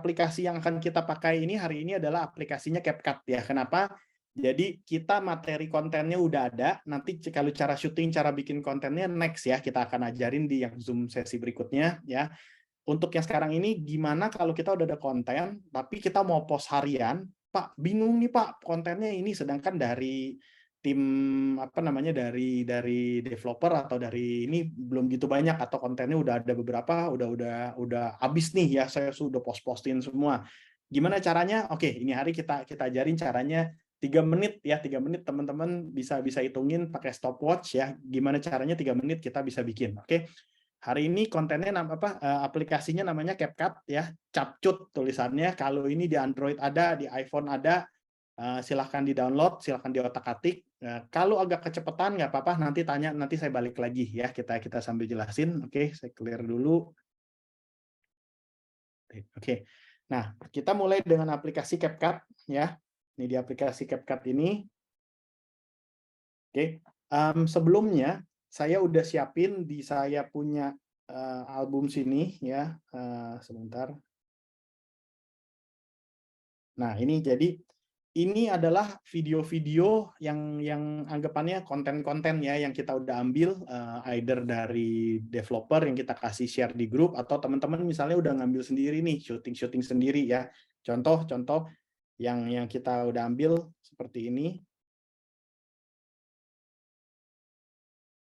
aplikasi yang akan kita pakai ini hari ini adalah aplikasinya CapCut ya. Kenapa? Jadi kita materi kontennya udah ada. Nanti kalau cara syuting, cara bikin kontennya next ya. Kita akan ajarin di yang Zoom sesi berikutnya ya. Untuk yang sekarang ini gimana kalau kita udah ada konten, tapi kita mau post harian, Pak, bingung nih Pak, kontennya ini, sedangkan dari tim apa namanya dari developer atau dari ini belum gitu banyak atau kontennya udah ada beberapa udah habis nih ya, saya sudah postin semua. Gimana caranya? Oke, ini hari kita ajarin caranya 3 menit ya, 3 menit teman-teman bisa hitungin pakai stopwatch ya. Gimana caranya 3 menit kita bisa bikin. Oke. Hari ini kontennya aplikasinya namanya CapCut ya, Capcut tulisannya. Kalau ini di Android ada, di iPhone ada, silahkan di-download, silahkan diotak-atik. Kalau agak kecepatan nggak apa-apa, nanti saya balik lagi ya, kita sambil jelasin. Oke, saya clear dulu. Oke, nah kita mulai dengan aplikasi CapCut ya. Ini di aplikasi CapCut ini. Oke, sebelumnya saya udah siapin saya punya album sini ya, sebentar. Nah, ini adalah video-video yang anggapannya konten-konten ya yang kita udah ambil either dari developer yang kita kasih share di grup atau teman-teman misalnya udah ngambil sendiri nih, syuting sendiri ya. Contoh-contoh yang kita udah ambil seperti ini.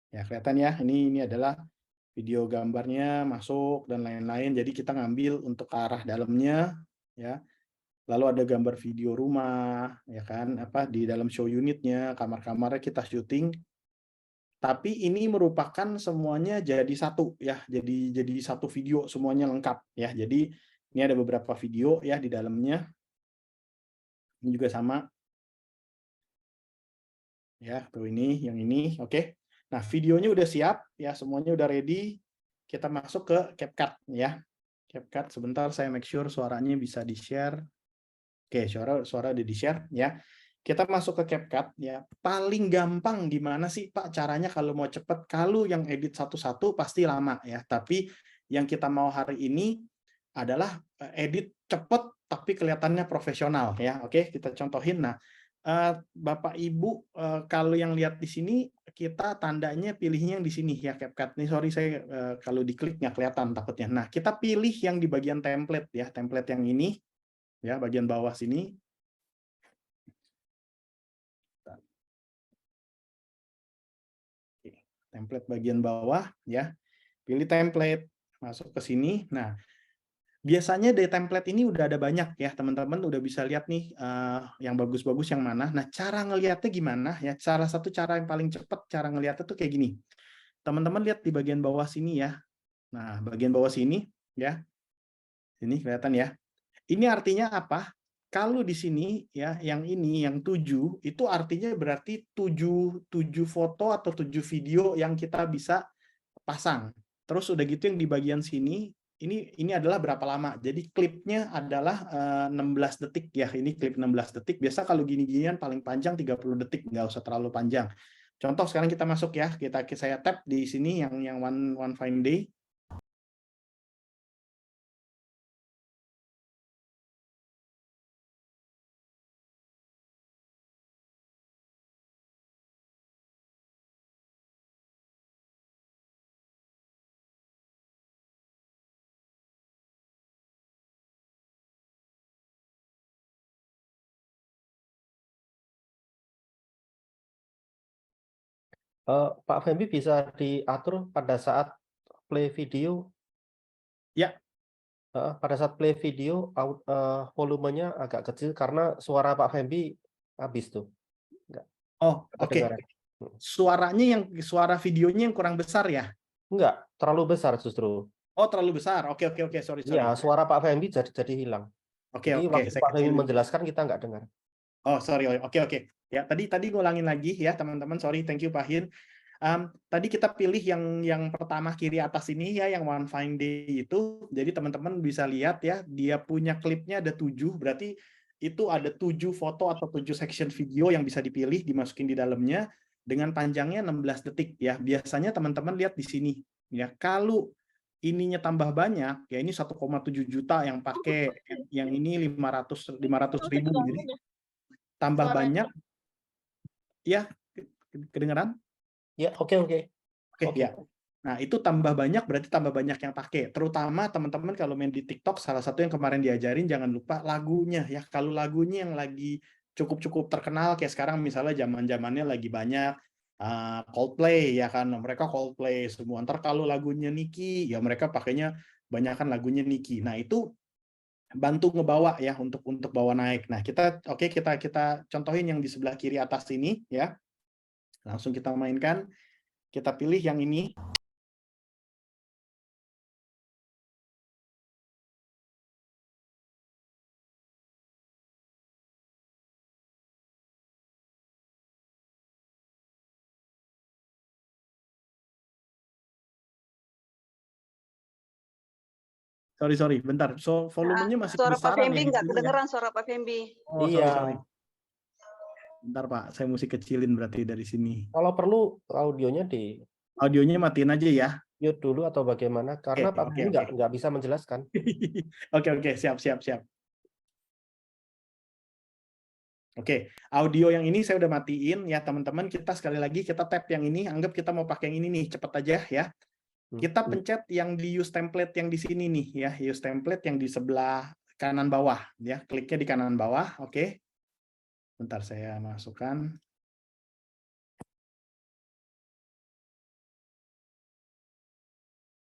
Ya, kelihatan ya, ini adalah video gambarnya masuk dan lain-lain. Jadi kita ngambil untuk ke arah dalamnya ya. Lalu ada gambar video rumah ya kan, apa di dalam show unitnya, kamar-kamarnya kita syuting. Tapi ini merupakan semuanya jadi satu ya. Jadi satu video semuanya lengkap ya. Jadi ini ada beberapa video ya di dalamnya. Ini juga sama. Ya, tuh ini, yang ini, oke. Nah, videonya udah siap, ya semuanya udah ready. Kita masuk ke CapCut ya. CapCut, sebentar saya make sure suaranya bisa di-share. Oke, suara udah di-share ya. Kita masuk ke CapCut ya. Paling gampang gimana sih Pak caranya kalau mau cepet? Kalau yang edit satu-satu pasti lama ya. Tapi yang kita mau hari ini adalah edit cepet tapi kelihatannya profesional ya. Oke, kita contohin. Nah, Bapak Ibu kalau yang lihat di sini kita tandanya pilihnya yang di sini ya CapCut. Nih sorry saya kalau diklik nggak kelihatan takutnya. Nah, kita pilih yang di bagian template ya, template yang ini ya, bagian bawah sini. Template bagian bawah ya. Pilih template, masuk ke sini. Nah, biasanya dari template ini udah ada banyak ya, teman-teman udah bisa lihat nih yang bagus-bagus yang mana. Nah, cara ngelihatnya gimana ya? Salah satu cara yang paling cepat cara ngelihatnya tuh kayak gini. Teman-teman lihat di bagian bawah sini ya. Nah, bagian bawah sini ya. Ini kelihatan ya. Ini artinya apa? Kalau di sini ya, yang ini yang 7 itu artinya berarti 7 foto atau 7 video yang kita bisa pasang. Terus udah gitu yang di bagian sini ini adalah berapa lama. Jadi klipnya adalah 16 detik ya. Ini klip 16 detik. Biasa kalau gini-ginian paling panjang 30 detik, nggak usah terlalu panjang. Contoh sekarang kita masuk ya. Saya tap di sini yang one fine day. Pak Femi bisa diatur pada saat play video. Ya. Pada saat play video volumenya agak kecil karena suara Pak Femi habis tuh. Oh, oke. Suara videonya yang kurang besar ya? Enggak, terlalu besar justru. Oh, terlalu besar. Oke, sorry. Iya, suara Pak Femi jadi hilang. Oke, Jadi waktu saya Pak Femi kecilin. menjelaskan kita nggak dengar. Oh, sorry. Oke. Ya, tadi ngulangin lagi ya, teman-teman. Sorry, thank you Pak Hin. Tadi kita pilih yang pertama kiri atas ini ya, yang One Fine Day itu. Jadi teman-teman bisa lihat ya, dia punya klipnya ada 7, berarti itu ada 7 foto atau 7 section video yang bisa dipilih, dimasukin di dalamnya dengan panjangnya 16 detik ya. Biasanya teman-teman lihat di sini ya. Kalau ininya tambah banyak, ya ini 1,7 juta yang pakai, yang ini 500 ribu, jadi tambah banyak, ya kedengeran? Ya, oke. Oke, ya. Nah, itu tambah banyak berarti tambah banyak yang pakai. Terutama teman-teman kalau main di TikTok, salah satu yang kemarin diajarin jangan lupa lagunya ya. Kalau lagunya yang lagi cukup-cukup terkenal kayak sekarang misalnya zaman-zamannya lagi banyak Coldplay ya kan. Mereka Coldplay semua. Ntar kalau lagunya Nicki ya mereka pakainya banyakkan lagunya Nicki. Nah, itu bantu ngebawa ya untuk bawa naik. Nah, kita kita contohin yang di sebelah kiri atas ini ya. Langsung kita mainkan. Kita pilih yang ini. Sorry, bentar. So, volumenya masih Suara Pak besaran Fembi ya di nggak sini ya. kedengeran suara Pak Fembi. Oh, Iya. sorry. Bentar Pak, saya mesti kecilin berarti dari sini. Kalau perlu audionya di Audionya matiin aja ya. mute dulu atau bagaimana? Karena Pak Fembi Oke. nggak bisa menjelaskan. Oke, siap. Oke, audio yang ini saya udah matiin ya teman-teman. Kita sekali lagi kita tap yang ini. Anggap kita mau pakai yang ini nih, cepet aja ya. Kita pencet yang di use template yang di sini nih ya, use template yang di sebelah kanan bawah ya. Kliknya di kanan bawah, oke. Bentar saya masukkan.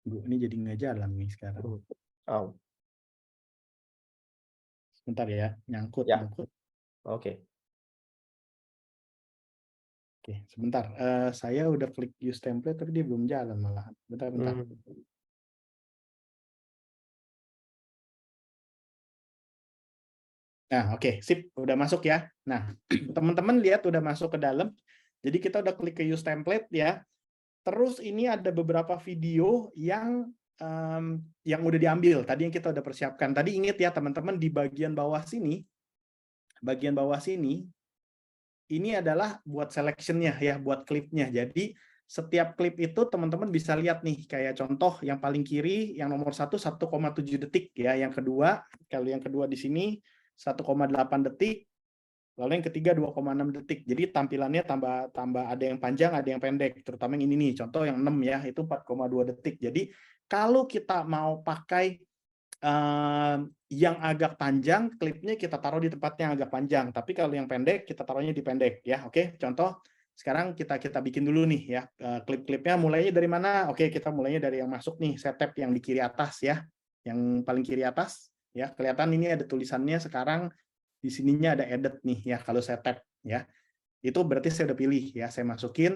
Bu, ini jadi nggak jalan nih sekarang. Bentar ya, nyangkut. Oke. Oke, sebentar. Saya udah klik use template tapi dia belum jalan malah. Bentar. Nah, oke, sip, udah masuk ya. Nah, teman-teman lihat udah masuk ke dalam. Jadi kita udah klik ke use template ya. Terus ini ada beberapa video yang udah diambil. Tadi yang kita udah persiapkan. Tadi ingat ya teman-teman di bagian bawah sini, ini adalah buat selection-nya ya, buat klipnya. Jadi setiap klip itu teman-teman bisa lihat nih, kayak contoh yang paling kiri, yang nomor 1 1,7 detik ya. Yang kedua, kalau yang kedua di sini 1,8 detik. Lalu yang ketiga 2,6 detik. Jadi tampilannya tambah ada yang panjang, ada yang pendek. Terutama yang ini nih, contoh yang 6 ya, itu 4,2 detik. Jadi kalau kita mau pakai yang agak panjang, klipnya kita taruh di tempat yang agak panjang. Tapi kalau yang pendek, kita taruhnya di pendek ya. Oke, contoh sekarang kita bikin dulu nih ya. Klip-klipnya mulainya dari mana? Oke, kita mulainya dari yang masuk nih, setup yang di kiri atas ya. Yang paling kiri atas ya. Kelihatan ini ada tulisannya sekarang. Di sininya ada edit nih ya, kalau saya tap ya. Itu berarti saya udah pilih ya, saya masukin.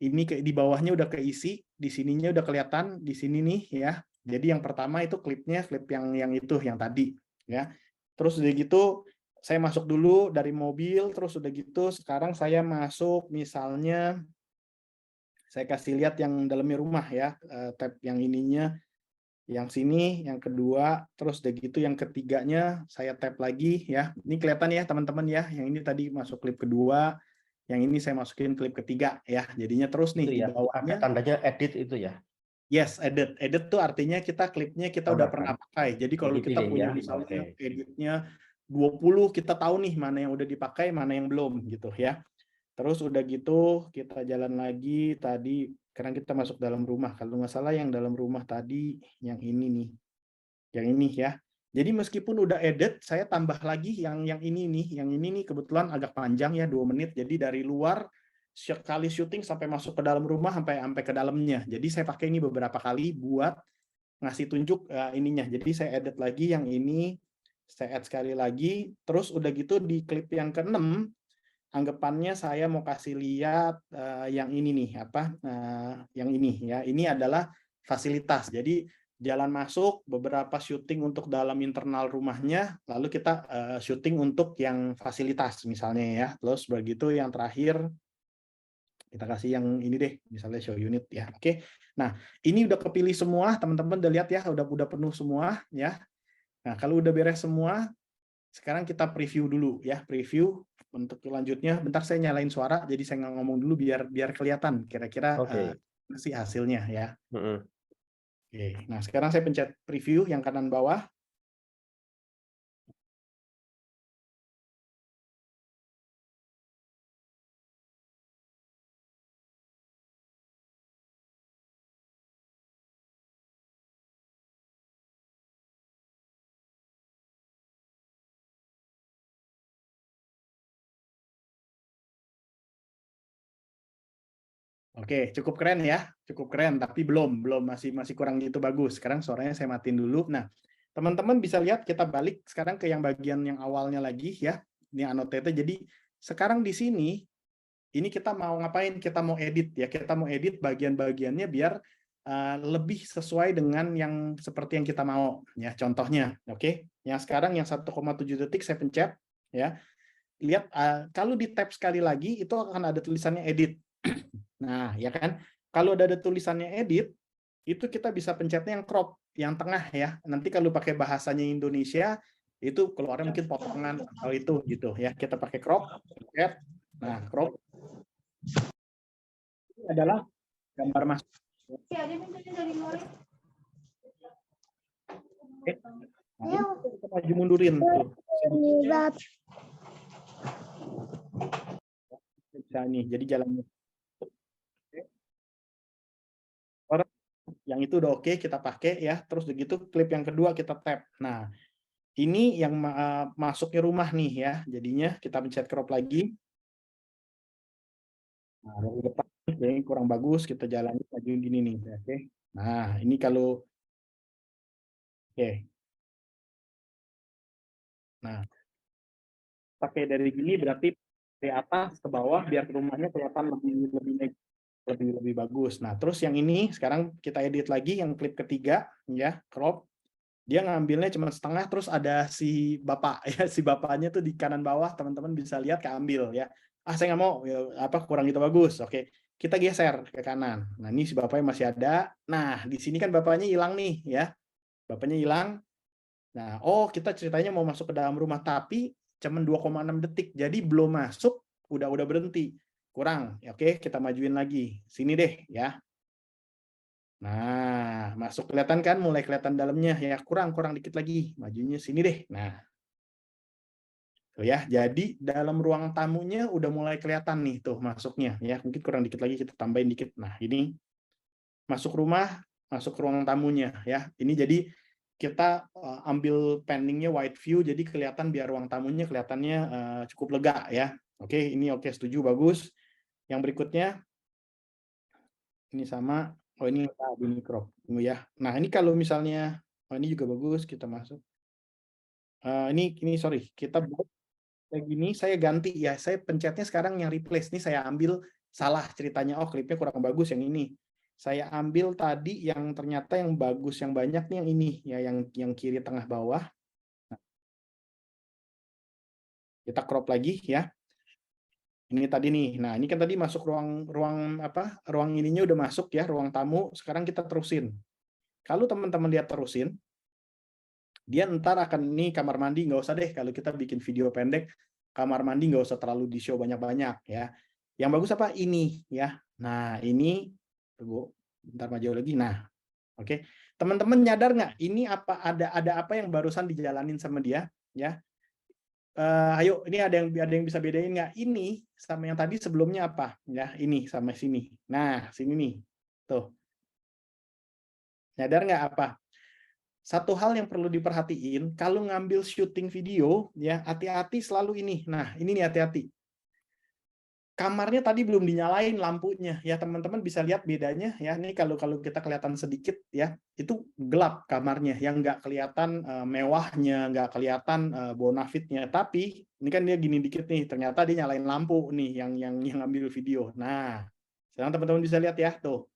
Ini di bawahnya udah keisi, di sininya udah kelihatan, di sini nih ya. Jadi yang pertama itu klip yang itu, yang tadi ya. Terus udah gitu, saya masuk dulu dari mobil, terus udah gitu sekarang saya masuk misalnya, saya kasih lihat yang dalamnya rumah ya, tab yang ininya, yang sini, yang kedua, terus udah gitu yang ketiganya saya tap lagi ya. Ini kelihatan ya teman-teman ya, yang ini tadi masuk klip kedua, yang ini saya masukin klip ketiga ya. Jadinya terus nih di bawahnya. Tandanya edit itu ya? Yes, edit. Edit tuh artinya klipnya kita udah pernah pakai. Jadi kalau kita punya misalnya editnya 20, kita tahu nih mana yang udah dipakai, mana yang belum gitu ya. Terus udah gitu kita jalan lagi tadi, sekarang kita masuk dalam rumah. Kalau nggak salah yang dalam rumah tadi yang ini nih. Yang ini ya. Jadi meskipun udah edit, saya tambah lagi yang ini nih. Yang ini nih kebetulan agak panjang ya, 2 menit. Jadi dari luar sekali syuting sampai masuk ke dalam rumah sampai ke dalamnya. Jadi saya pakai ini beberapa kali buat ngasih tunjuk ininya. Jadi saya edit lagi yang ini, saya add sekali lagi. Terus udah gitu di klip yang ke-6, anggapannya saya mau kasih lihat yang ini nih, yang ini ya. Ini adalah fasilitas. Jadi jalan masuk, beberapa syuting untuk dalam internal rumahnya, lalu kita syuting untuk yang fasilitas misalnya ya. Terus begitu yang terakhir kita kasih yang ini deh, misalnya show unit ya. Oke. Nah, ini udah kepilih semua, teman-teman udah lihat ya, udah penuh semua ya. Nah, kalau udah beres semua, sekarang kita preview dulu ya, preview untuk selanjutnya. Bentar saya nyalain suara, jadi saya nggak ngomong dulu biar kelihatan kira-kira sih hasilnya ya. Oke, nah sekarang saya pencet preview yang kanan bawah. Oke, cukup keren ya, cukup keren. Tapi belum masih kurang gitu bagus. Sekarang suaranya saya matiin dulu. Nah, teman-teman bisa lihat kita balik sekarang ke yang bagian yang awalnya lagi ya. Ini annotate. Jadi sekarang di sini ini kita mau ngapain? Kita mau edit ya. Kita mau edit bagian-bagiannya biar lebih sesuai dengan yang seperti yang kita mau ya. Contohnya, oke. Yang sekarang yang 1,7 detik saya pencet ya. Lihat kalau di tab sekali lagi itu akan ada tulisannya edit. Nah, ya kan? Kalau ada tulisannya edit, itu kita bisa pencetnya yang crop, yang tengah ya. Nanti kalau pakai bahasanya Indonesia, itu keluarnya mungkin potongan atau itu gitu ya. Kita pakai crop, pencet. Nah, crop ini adalah gambar masuk. Oke. Nah, ini kita maju mundurin tuh. Bisa nih, jadi jalannya. Yang itu udah oke, kita pakai ya. Terus begitu klip yang kedua kita tap. Nah, ini yang masuknya rumah nih ya. Jadinya kita pencet crop lagi. Nah, dari depan ini kurang bagus, kita jalanin majuin gini nih. Oke. Nah, ini kalau oke. Nah, pakai dari gini berarti dari atas ke bawah biar rumahnya kelihatan lebih bagus. Nah, terus yang ini sekarang kita edit lagi yang klip ketiga ya, crop. Dia ngambilnya cuma setengah, terus ada si bapak ya, si bapaknya tuh di kanan bawah, teman-teman bisa lihat keambil ya. Saya nggak mau ya, apa kurang itu bagus. Oke, kita geser ke kanan. Nah, ini si bapaknya masih ada. Nah, di sini kan bapaknya hilang nih ya, bapaknya hilang. Nah, kita ceritanya mau masuk ke dalam rumah tapi cuma 2,6 detik, jadi belum masuk, udah berhenti, kurang. Oke, kita majuin lagi, sini deh ya. Nah, masuk kelihatan kan, mulai kelihatan dalamnya ya, kurang dikit lagi, majunya sini deh. Nah, tuh ya, jadi dalam ruang tamunya udah mulai kelihatan nih tuh masuknya ya, mungkin kurang dikit lagi kita tambahin dikit. Nah, ini masuk rumah, masuk ruang tamunya ya. Ini jadi kita ambil panning-nya wide view, jadi kelihatan biar ruang tamunya kelihatannya cukup lega ya. Oke, ini oke, setuju, bagus. Yang berikutnya ini sama. Ini crop ya. Nah, ini kalau misalnya ini juga bagus, kita masuk. Ini sorry, kita kayak gini, saya ganti ya. Saya pencetnya sekarang yang replace nih, saya ambil salah ceritanya. Klipnya kurang bagus yang ini. Saya ambil tadi yang ternyata yang bagus yang banyak nih yang ini ya, yang kiri tengah bawah. Nah, kita crop lagi ya. Ini tadi nih. Nah, ini kan tadi masuk ruang ininya udah masuk ya, ruang tamu. Sekarang kita terusin. Kalau teman-teman lihat terusin, dia ntar akan nih kamar mandi, nggak usah deh kalau kita bikin video pendek, kamar mandi nggak usah terlalu di show banyak-banyak ya. Yang bagus apa ini ya. Nah, ini tunggu bentar, maju lagi. Nah, oke. Teman-teman nyadar nggak ini ada apa yang barusan dijalanin sama dia ya. Ayo, ini ada yang bisa bedain nggak ini sama yang tadi sebelumnya apa ya, ini sama sini. Nah, sini nih tuh, nyadar nggak apa? Satu hal yang perlu diperhatiin kalau ngambil syuting video ya, hati-hati selalu ini. Nah, ini nih hati-hati. Kamarnya tadi belum dinyalain lampunya ya, teman-teman bisa lihat bedanya ya. Ini kalau kita kelihatan sedikit ya, itu gelap kamarnya, yang nggak kelihatan mewahnya, nggak kelihatan bonafitnya. Tapi ini kan dia gini dikit nih, ternyata dia nyalain lampu nih yang ambil video. Nah, sekarang teman-teman bisa lihat ya tuh.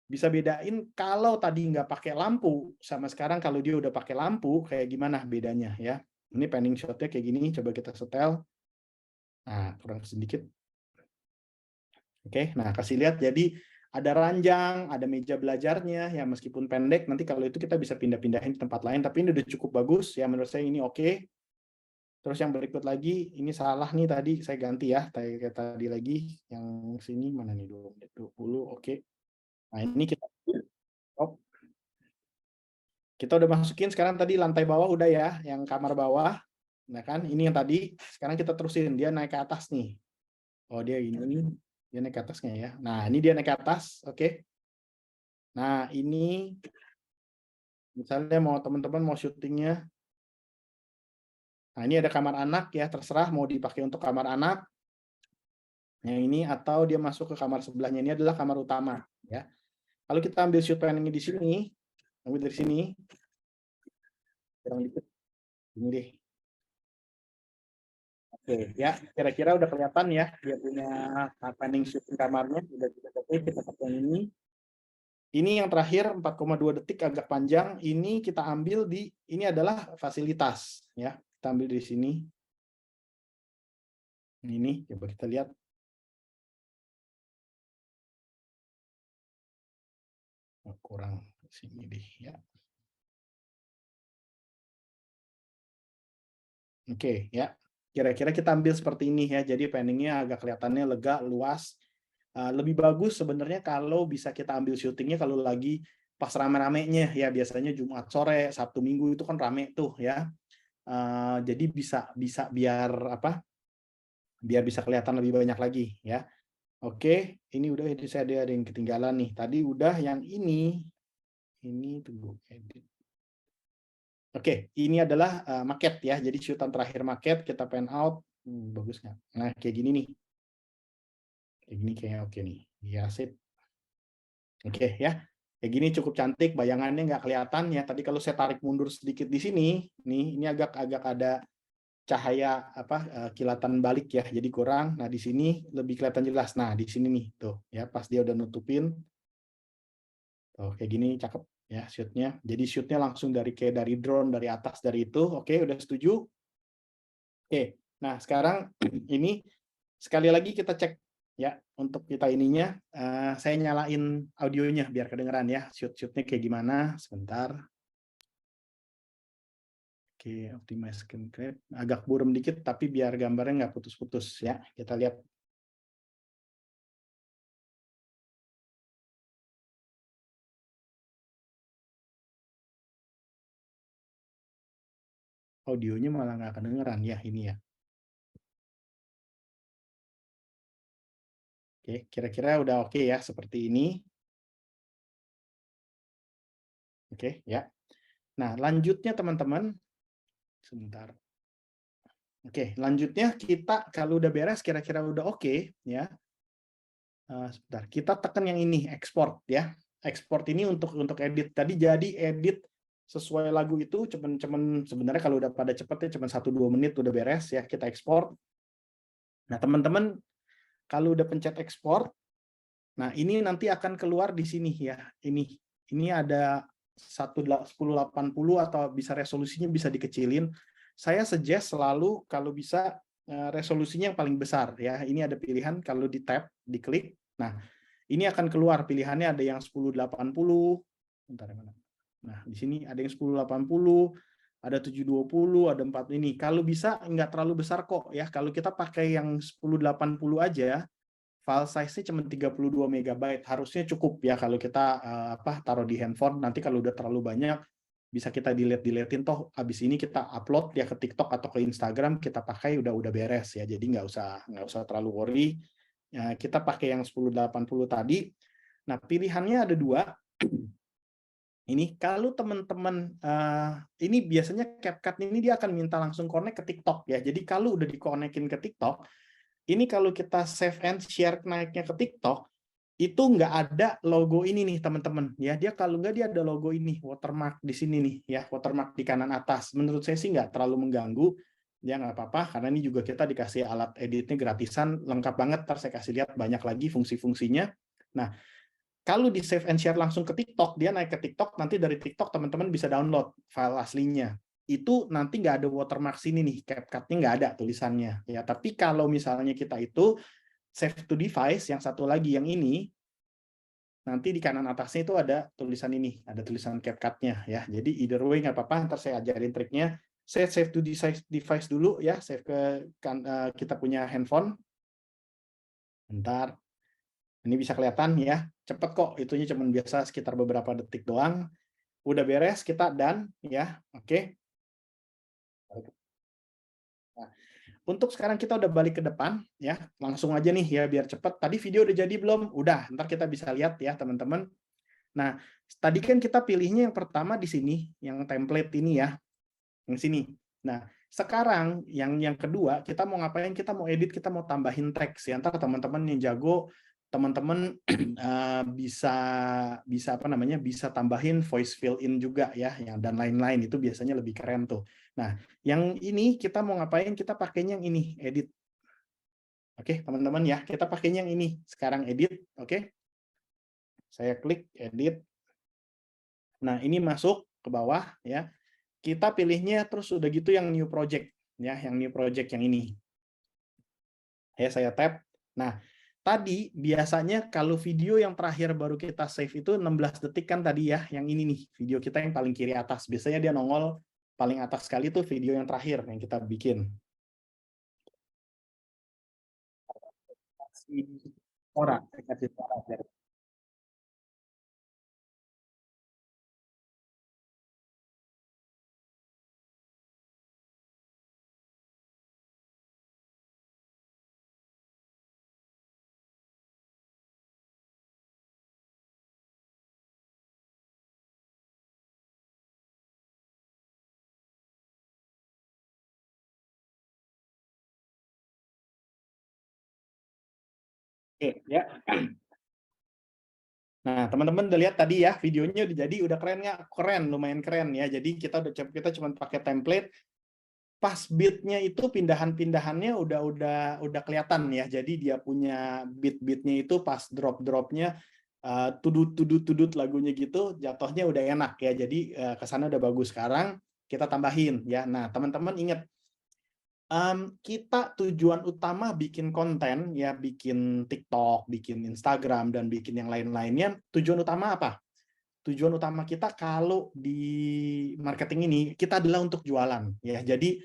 Bisa bedain kalau tadi nggak pakai lampu sama sekarang kalau dia udah pakai lampu kayak gimana bedanya ya. Ini panning shotnya kayak gini, coba kita setel. Nah, kurang sedikit. Oke, nah kasih lihat, jadi ada ranjang, ada meja belajarnya ya, meskipun pendek, nanti kalau itu kita bisa pindah-pindahin ke tempat lain, tapi ini udah cukup bagus ya, menurut saya ini oke. Terus yang berikut lagi, ini salah nih tadi, saya ganti ya, kayak tadi lagi, yang sini mana nih, 20, oke. Nah ini kita stop. Kita udah masukin sekarang tadi lantai bawah udah ya, yang kamar bawah. Nah kan, ini yang tadi. Sekarang kita terusin, dia naik ke atas nih. Oh dia ini, dia naik ke atasnya ya. Nah ini dia naik ke atas, oke. Nah ini, misalnya mau teman-teman mau syutingnya. Nah ini ada kamar anak ya, terserah mau dipakai untuk kamar anak. Yang ini atau dia masuk ke kamar sebelahnya, ini adalah kamar utama ya. Kalau kita ambil shoot panel di sini, ambil dari sini, kurang dikit, ini deh. Oke, ya kira-kira udah kelihatan ya dia punya panning shooting kamarnya udah kita pakai, kita pakai yang ini. Ini yang terakhir 4,2 detik agak panjang. Ini kita ambil di ini adalah fasilitas ya. Kita ambil di sini. Ini coba kita lihat. Oh, kurang sini deh ya. Oke ya. Kira-kira kita ambil seperti ini ya. Jadi panningnya agak kelihatannya lega, luas. Lebih bagus sebenarnya kalau bisa kita ambil syutingnya kalau lagi pas rame-ramenya ya, biasanya Jumat sore, Sabtu Minggu itu kan rame tuh ya. Jadi bisa bisa biar apa? Biar bisa kelihatan lebih banyak lagi ya. Oke, ini udah, ini saya ada yang ketinggalan nih. Tadi udah yang ini tunggu edit. Oke, ini adalah maket ya. Jadi syutan terakhir maket kita pan out. Bagus nggak? Nah kayak gini nih. Kayak gini kayaknya oke nih. Ya sip. Oke ya. Kayak gini cukup cantik. Bayangannya nggak kelihatan ya. Tadi kalau saya tarik mundur sedikit di sini, nih ini agak ada cahaya apa kilatan balik ya, jadi kurang. Nah di sini lebih kelihatan jelas. Nah di sini nih tuh ya, pas dia udah nutupin tuh kayak gini cakep ya shootnya. Jadi shootnya langsung dari kayak dari drone dari atas dari itu. Oke udah setuju. Oke, nah sekarang ini sekali lagi kita cek ya untuk kita ininya. Saya nyalain audionya biar kedengeran ya shootnya kayak gimana. Sebentar. Oke, optimize screen grab. Agak buram dikit, tapi biar gambarnya nggak putus-putus ya. Kita lihat. Audionya malah nggak kedengeran ya ini ya. Oke, kira-kira udah oke ya seperti ini. Oke ya. Nah lanjutnya teman-teman, sebentar. Oke, lanjutnya kita kalau udah beres, kira-kira udah oke ya. Sebentar, kita tekan yang ini export ya. Export ini untuk edit. Tadi jadi edit sesuai lagu itu cuman sebenarnya kalau udah pada cepet ya cuman 1-2 menit udah beres ya, kita ekspor. Nah teman-teman kalau udah pencet ekspor, nah ini nanti akan keluar di sini ya. Ini ada 1080 atau bisa resolusinya bisa dikecilin. Saya suggest selalu kalau bisa resolusinya yang paling besar ya. Ini ada pilihan kalau di tab, diklik. Nah, ini akan keluar pilihannya ada yang 1080. Bentar mana? Nah, di sini ada yang 1080, ada 720, ada 4 ini. Kalau bisa nggak terlalu besar kok ya. Kalau kita pakai yang 1080 aja, file size-nya cuma 32 MB. Harusnya cukup ya kalau kita taruh di handphone. Nanti kalau udah terlalu banyak bisa kita delete-deletein toh habis ini kita upload ya ke TikTok atau ke Instagram, kita pakai udah beres ya. Jadi nggak usah terlalu worry. Kita pakai yang 1080 tadi. Nah, pilihannya ada dua. Ini kalau teman-teman ini biasanya CapCut ini dia akan minta langsung connect ke TikTok ya. Jadi kalau udah dikonekin ke TikTok, ini kalau kita save and share naiknya ke TikTok, itu nggak ada logo ini nih teman-teman ya. Dia kalau nggak dia ada logo ini watermark di sini nih ya, watermark di kanan atas. Menurut saya sih nggak terlalu mengganggu, ya nggak apa-apa karena ini juga kita dikasih alat editnya gratisan lengkap banget. Ntar saya kasih lihat banyak lagi fungsi-fungsinya. Nah kalau di save and share langsung ke TikTok, dia naik ke TikTok, nanti dari TikTok teman-teman bisa download file aslinya. Itu nanti nggak ada watermark sini nih, CapCut-nya nggak ada tulisannya. Ya, tapi kalau misalnya kita itu save to device, yang satu lagi yang ini, nanti di kanan atasnya itu ada tulisan ini, ada tulisan CapCut-nya ya. Jadi either way nggak apa-apa, ntar saya ajarin triknya. Saya save to device dulu ya, save ke kita punya handphone. Bentar. Ini bisa kelihatan ya, cepet kok, itunya cuma biasa sekitar beberapa detik doang. Udah beres, kita done ya. Oke. Nah, untuk sekarang kita udah balik ke depan ya. Langsung aja nih ya biar cepet. Tadi video udah jadi belum? Udah. Ntar kita bisa lihat ya teman-teman. Nah, tadi kan kita pilihnya yang pertama di sini, yang template ini ya, yang sini. Nah, sekarang yang kedua, kita mau ngapain? Kita mau edit, kita mau tambahin teks ya. Ntar teman-teman yang jago, teman-teman bisa apa namanya? Bisa tambahin voice fill in juga ya, yang dan lain-lain itu biasanya lebih keren tuh. Nah, yang ini kita mau ngapain? Kita pakainya yang ini, edit. Oke, teman-teman ya, kita pakainya yang ini. Sekarang edit, oke. Saya klik edit. Nah, ini masuk ke bawah ya. Kita pilihnya terus udah gitu yang new project ya, yang new project yang ini. Ya, saya tap. Nah, tadi biasanya kalau video yang terakhir baru kita save itu 16 detik kan tadi ya, yang ini nih, video kita yang paling kiri atas. Biasanya dia nongol paling atas sekali tuh video yang terakhir yang kita bikin. Suara, kasih suara. Oke, ya. Nah, teman-teman udah lihat tadi ya, videonya udah jadi, udah keren nggak? Keren, lumayan keren ya. Jadi kita cuma pakai template, pas beat-nya itu pindahan-pindahannya udah kelihatan ya. Jadi dia punya beat-beatnya itu pas drop-dropnya tudut lagunya gitu, jatuhnya udah enak ya. Jadi kesana udah bagus. Sekarang kita tambahin ya. Nah, teman-teman ingat, kita tujuan utama bikin konten ya, bikin TikTok, bikin Instagram, dan bikin yang lain-lainnya, tujuan utama apa? Tujuan utama kita kalau di marketing ini, kita adalah untuk jualan ya. Jadi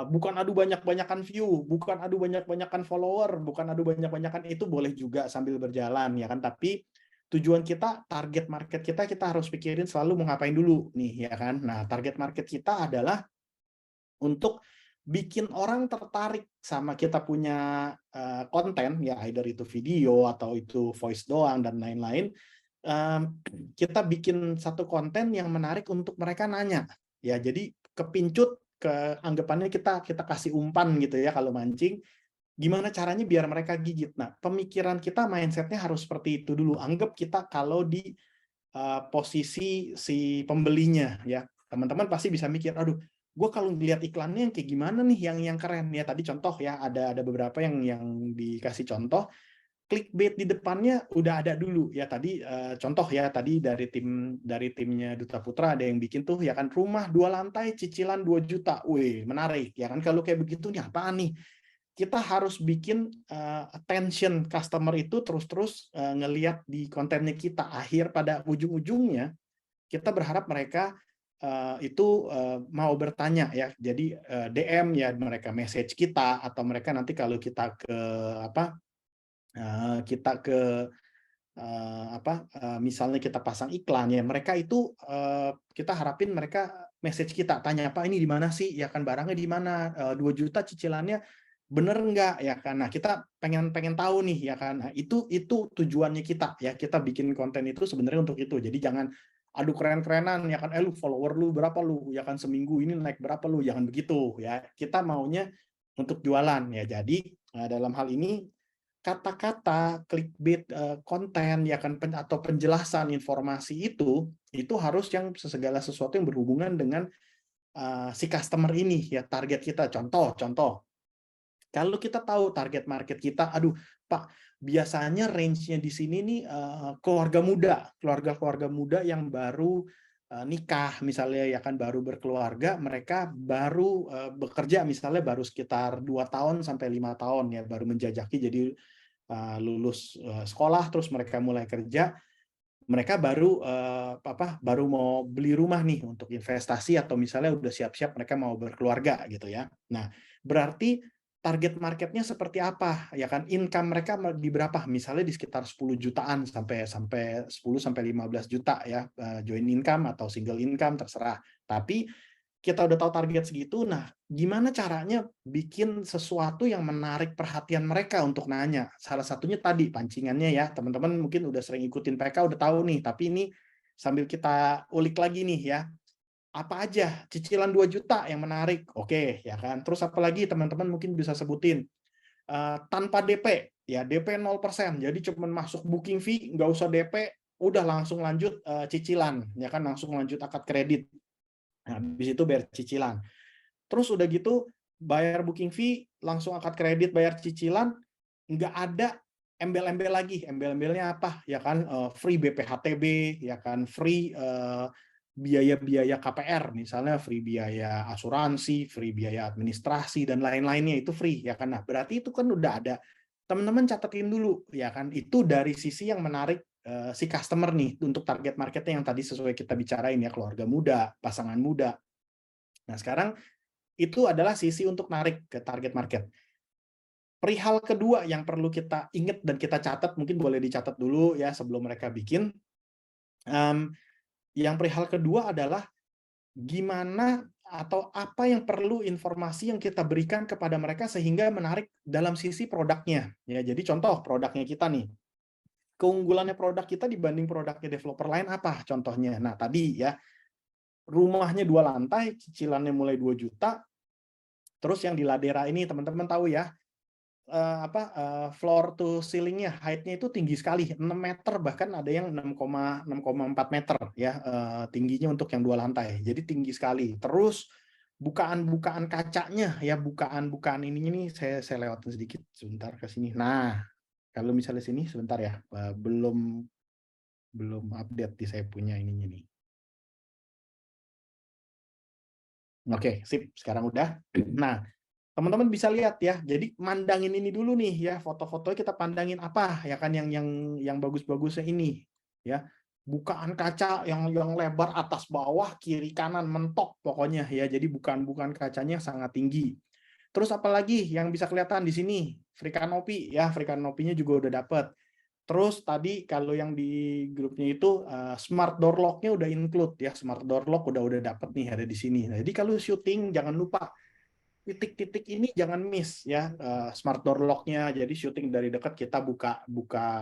bukan adu banyak-banyakan view, bukan adu banyak-banyakan follower, bukan adu banyak-banyakan, itu boleh juga sambil berjalan ya kan. Tapi tujuan kita, target market kita harus pikirin selalu mau ngapain dulu nih ya kan. Nah, target market kita adalah untuk bikin orang tertarik sama kita punya konten ya, either itu video atau itu voice doang dan lain-lain. Kita bikin satu konten yang menarik untuk mereka nanya ya. Jadi kepincut, ke anggapannya kita kasih umpan gitu ya kalau mancing, gimana caranya biar mereka gigit. Nah, pemikiran kita, mindsetnya harus seperti itu dulu. Anggap kita kalau di posisi si pembelinya ya, teman-teman pasti bisa mikir, aduh, gue kalau ngeliat iklannya yang kayak gimana nih yang keren ya. Tadi contoh ya, ada beberapa yang dikasih contoh, clickbait di depannya udah ada dulu ya. Tadi contoh ya, tadi dari timnya Duta Putra ada yang bikin tuh ya kan, rumah 2 lantai cicilan 2 juta. Wih, menarik ya kan. Kalau kayak begitu nih apaan nih? Kita harus bikin attention customer itu terus-terus ngelihat di kontennya kita. Akhir pada ujung-ujungnya kita berharap mereka itu mau bertanya ya. Jadi DM ya, mereka message kita, atau mereka nanti kalau kita ke apa, kita ke misalnya kita pasang iklan ya, mereka itu kita harapin mereka message kita, tanya, Pak ini di mana sih ya kan, barangnya di mana, 2 juta cicilannya bener nggak ya kan. Nah, kita pengen tahu nih ya kan. Nah, itu tujuannya kita ya, kita bikin konten itu sebenarnya untuk itu. Jadi jangan adu keren-kerenan ya kan, lu follower lu berapa lu ya kan, seminggu ini naik berapa lu, jangan begitu ya. Kita maunya untuk jualan ya. Jadi dalam hal ini kata-kata clickbait konten ya kan, atau penjelasan informasi itu harus yang segala sesuatu yang berhubungan dengan si customer ini ya, target kita. Contoh kalau kita tahu target market kita, aduh Pak, biasanya range-nya di sini nih keluarga muda yang baru nikah misalnya ya kan, baru berkeluarga, mereka baru bekerja misalnya, baru sekitar 2 tahun sampai 5 tahun ya, baru menjajaki jadi lulus sekolah, terus mereka mulai kerja, mereka baru mau beli rumah nih untuk investasi, atau misalnya udah siap-siap mereka mau berkeluarga gitu ya. Nah, berarti target marketnya seperti apa, ya kan? Income mereka di berapa? Misalnya di sekitar 10 jutaan sampai 10 sampai 15 juta ya, joint income atau single income terserah. Tapi kita udah tahu target segitu, nah gimana caranya bikin sesuatu yang menarik perhatian mereka untuk nanya? Salah satunya tadi pancingannya ya, teman-teman mungkin udah sering ikutin PK udah tahu nih, tapi ini sambil kita ulik lagi nih ya. Apa aja cicilan 2 juta yang menarik? Oke, ya kan. Terus apa lagi teman-teman mungkin bisa sebutin? Tanpa DP, ya DP 0%. Jadi cuma masuk booking fee, nggak usah DP, udah langsung lanjut cicilan, ya kan, langsung lanjut akad kredit. Nah, habis itu bayar cicilan. Terus udah gitu bayar booking fee, langsung akad kredit, bayar cicilan, nggak ada embel-embel lagi. Embel-embelnya apa? Ya kan free BPHTB, ya kan free biaya-biaya KPR, misalnya free biaya asuransi, free biaya administrasi dan lain-lainnya itu free, ya kan. Nah, berarti itu kan udah ada. Teman-teman catetin dulu, ya kan. Itu dari sisi yang menarik si customer nih untuk target marketnya yang tadi sesuai kita bicarain ya, keluarga muda, pasangan muda. Nah, sekarang itu adalah sisi untuk narik ke target market. Perihal kedua yang perlu kita ingat dan kita catat, mungkin boleh dicatat dulu ya sebelum mereka bikin. Yang perihal kedua adalah gimana atau apa yang perlu informasi yang kita berikan kepada mereka sehingga menarik dalam sisi produknya. Ya, jadi contoh produknya kita nih. Keunggulannya produk kita dibanding produknya developer lain apa contohnya? Nah, tadi ya, rumahnya 2 lantai, cicilannya mulai 2 juta. Terus yang di Ladera ini teman-teman tahu ya, floor to ceiling-nya, height-nya itu tinggi sekali, 6 meter, bahkan ada yang 6,4 meter ya, tingginya untuk yang 2 lantai. Jadi tinggi sekali. Terus bukaan-bukaan kacanya ya, bukaan-bukaan ini saya lewatin sedikit sebentar ke sini. Nah, kalau misalnya sini sebentar ya, belum update di saya punya ininya nih. Oke, sip. Sekarang udah. Nah, teman-teman bisa lihat ya. Jadi mandangin ini dulu nih ya, foto-fotonya kita pandangin apa ya kan yang bagus-bagusnya ini ya. Bukaan kaca yang lebar atas bawah, kiri kanan mentok pokoknya ya. Jadi bukaan kacanya sangat tinggi. Terus apalagi yang bisa kelihatan di sini? Free canopy ya, free canopy-nya juga udah dapet. Terus tadi kalau yang di grupnya itu smart door lock-nya udah include ya, smart door lock udah dapet nih ada di sini. Nah, jadi kalau syuting jangan lupa titik-titik ini jangan miss ya, smart door lock-nya. Jadi syuting dari dekat kita buka